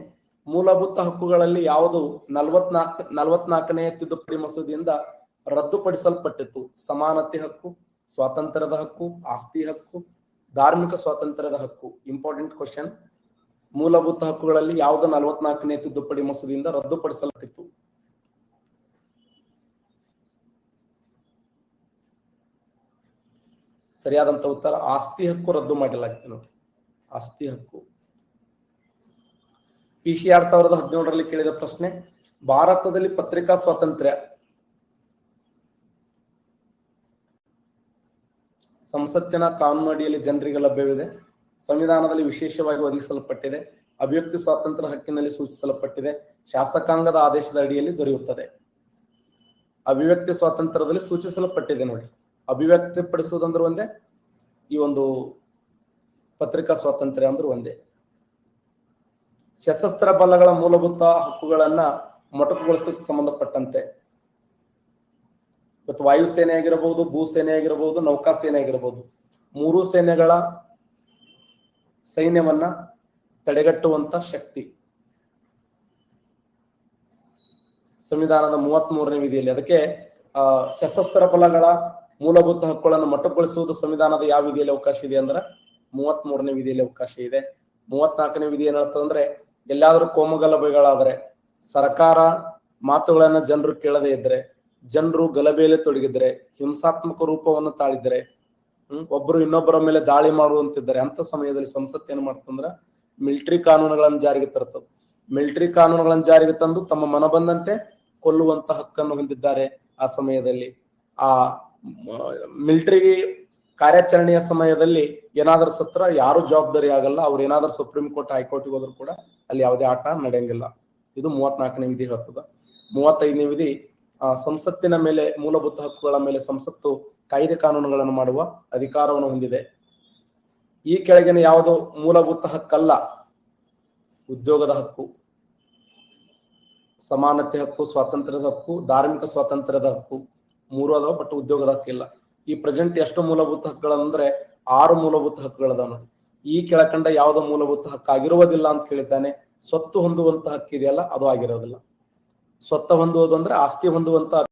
ಮೂಲಭೂತ ಹಕ್ಕುಗಳಲ್ಲಿ ಯಾವುದು 44ನೇ ತಿದ್ದುಪಡಿ ಮಸೂದೆಯಿಂದ ರದ್ದುಪಡಿಸಲ್ಪಟ್ಟಿತು? ಸಮಾನತೆ ಹಕ್ಕು, ಸ್ವಾತಂತ್ರ್ಯದ ಹಕ್ಕು, ಆಸ್ತಿ ಹಕ್ಕು, ಧಾರ್ಮಿಕ ಸ್ವಾತಂತ್ರ್ಯದ ಹಕ್ಕು. Important question. ಮೂಲಭೂತ ಹಕ್ಕುಗಳಲ್ಲಿ ಯಾವುದು 44ನೇ ತಿದ್ದುಪಡಿ ಮಸೂದೆಯಿಂದ ರದ್ದುಪಡಿಸಲ್ಪಟ್ಟಿತು? ಸರಿಯಾದಂತ ಉತ್ತರ ಆಸ್ತಿ ಹಕ್ಕು ರದ್ದು ಮಾಡಲಾಗಿದೆ ನೋಡಿ. ಆಸ್ತಿ ಹಕ್ಕು. PC 2017ರಲ್ಲಿ ಕೇಳಿದ ಪ್ರಶ್ನೆ, ಭಾರತದಲ್ಲಿ ಪತ್ರಿಕಾ ಸ್ವಾತಂತ್ರ್ಯ ಸಂಸತ್ತಿನ ಕಾನೂನು ಅಡಿಯಲ್ಲಿ ಜನರಿಗೆ ಲಭ್ಯವಿದೆ. ಸಂವಿಧಾನದಲ್ಲಿ ವಿಶೇಷವಾಗಿ ಒದಗಿಸಲ್ಪಟ್ಟಿದೆ. ಅಭಿವ್ಯಕ್ತಿ ಸ್ವಾತಂತ್ರ್ಯ ಹಕ್ಕಿನಲ್ಲಿ ಸೂಚಿಸಲ್ಪಟ್ಟಿದೆ. ಶಾಸಕಾಂಗದ ಆದೇಶದ ಅಡಿಯಲ್ಲಿ ದೊರೆಯುತ್ತದೆ. ಅಭಿವ್ಯಕ್ತಿ ಸ್ವಾತಂತ್ರ್ಯದಲ್ಲಿ ಸೂಚಿಸಲ್ಪಟ್ಟಿದೆ ನೋಡಿ. ಅಭಿವ್ಯಕ್ತಿ ಪಡಿಸುವುದಂದ್ರೆ ಒಂದೇ, ಈ ಒಂದು ಪತ್ರಿಕಾ ಸ್ವಾತಂತ್ರ್ಯ ಅಂದ್ರೆ ಒಂದೇ. ಸಶಸ್ತ್ರ ಬಲಗಳ ಮೂಲಭೂತ ಹಕ್ಕುಗಳನ್ನ ಮೊಟಕುಗೊಳಿಸಕ್ಕೆ ಸಂಬಂಧಪಟ್ಟಂತೆ ಇವತ್ತು ವಾಯುಸೇನೆ ಆಗಿರಬಹುದು, ಭೂಸೇನೆ ಆಗಿರಬಹುದು, ನೌಕಾಸೇನೆ ಆಗಿರಬಹುದು, 3 ಸೇನೆಗಳ ಸೈನ್ಯವನ್ನ ತಡೆಗಟ್ಟುವಂತ ಶಕ್ತಿ ಸಂವಿಧಾನದ 33ನೇ ವಿಧಿಯಲ್ಲಿ. ಅದಕ್ಕೆ ಸಶಸ್ತ್ರ ಬಲಗಳ ಮೂಲಭೂತ ಹಕ್ಕುಗಳನ್ನು ಮೊಟಕುಗೊಳಿಸುವುದು ಸಂವಿಧಾನದ ಯಾವ ವಿಧಿಯಲ್ಲಿ ಅವಕಾಶ ಇದೆ ಅಂದ್ರೆ 33ನೇ ವಿಧಿಯಲ್ಲಿ ಅವಕಾಶ ಇದೆ. 34ನೇ ವಿಧಿ ಏನ್ ಹೇಳ್ತದಂದ್ರೆ, ಎಲ್ಲಾದ್ರೂ ಕೋಮುಗಲಭೆಗಳಾದ್ರೆ, ಸರ್ಕಾರ ಮಾತುಗಳನ್ನ ಜನರು ಕೇಳದೇ ಇದ್ರೆ, ಜನರು ಗಲಭೆಯಲ್ಲಿ ತೊಡಗಿದ್ರೆ, ಹಿಂಸಾತ್ಮಕ ರೂಪವನ್ನು ತಾಳಿದ್ರೆ, ಒಬ್ಬರು ಇನ್ನೊಬ್ಬರ ಮೇಲೆ ದಾಳಿ ಮಾಡುವಂತಿದ್ದಾರೆ, ಅಂತ ಸಮಯದಲ್ಲಿ ಸಂಸತ್ ಏನ್ ಮಾಡ್ತಂದ್ರ ಮಿಲಿಟರಿ ಕಾನೂನುಗಳನ್ನು ಜಾರಿಗೆ ತರ್ತವೆ. ಮಿಲಿಟರಿ ಕಾನೂನುಗಳನ್ನು ಜಾರಿಗೆ ತಂದು ತಮ್ಮ ಮನ ಬಂದಂತೆ ಕೊಲ್ಲುವಂತ ಹಕ್ಕನ್ನು ಹೊಂದಿದ್ದಾರೆ. ಆ ಸಮಯದಲ್ಲಿ ಆ ಮಿಲಿಟರಿ ಕಾರ್ಯಾಚರಣೆಯ ಸಮಯದಲ್ಲಿ ಏನಾದ್ರೂ ಸತ್ರ ಯಾರು ಜವಾಬ್ದಾರಿ ಆಗಲ್ಲ. ಅವ್ರು ಏನಾದ್ರೂ ಸುಪ್ರೀಂ ಕೋರ್ಟ್ ಹೈಕೋರ್ಟ್ಗೆ ಹೋದ್ರು ಕೂಡ ಅಲ್ಲಿ ಯಾವುದೇ ಆಟ ನಡೆಯಂಗಿಲ್ಲ. ಇದು 34ನೇ ವಿಧಿ ಹೇಳ್ತದ. 35ನೇ ವಿಧಿ ಸಂಸತ್ತಿನ ಮೇಲೆ, ಮೂಲಭೂತ ಹಕ್ಕುಗಳ ಮೇಲೆ ಸಂಸತ್ತು ಕಾಯ್ದೆ ಕಾನೂನುಗಳನ್ನು ಮಾಡುವ ಅಧಿಕಾರವನ್ನು ಹೊಂದಿದೆ. ಈ ಕೆಳಗಿನ ಯಾವುದು ಮೂಲಭೂತ ಹಕ್ಕಲ್ಲ? ಉದ್ಯೋಗದ ಹಕ್ಕು, ಸಮಾನತೆ ಹಕ್ಕು, ಸ್ವಾತಂತ್ರ್ಯದ ಹಕ್ಕು, ಧಾರ್ಮಿಕ ಸ್ವಾತಂತ್ರ್ಯದ ಹಕ್ಕು, 3 ಅದಾವ. ಬಟ್ ಉದ್ಯೋಗದ ಹಕ್ಕಿಲ್ಲ. ಈ ಪ್ರೆಸೆಂಟ್ ಎಷ್ಟು ಮೂಲಭೂತ ಹಕ್ಕುಗಳಂದ್ರೆ 6 ಮೂಲಭೂತ ಹಕ್ಕುಗಳದಾವ ನೋಡಿ. ಈ ಕೆಳಕಂಡ ಯಾವುದೋ ಮೂಲಭೂತ ಹಕ್ಕು ಆಗಿರುವುದಿಲ್ಲ ಅಂತ ಕೇಳಿದ್ದಾನೆ. ಸ್ವತ್ತು ಹೊಂದುವಂತ ಹಕ್ಕಿದೆಯಲ್ಲ, ಅದು ಆಗಿರೋದಿಲ್ಲ. ಸ್ವತ್ತ ಹೊಂದುವುದು ಅಂದ್ರೆ ಆಸ್ತಿ ಹೊಂದುವಂತ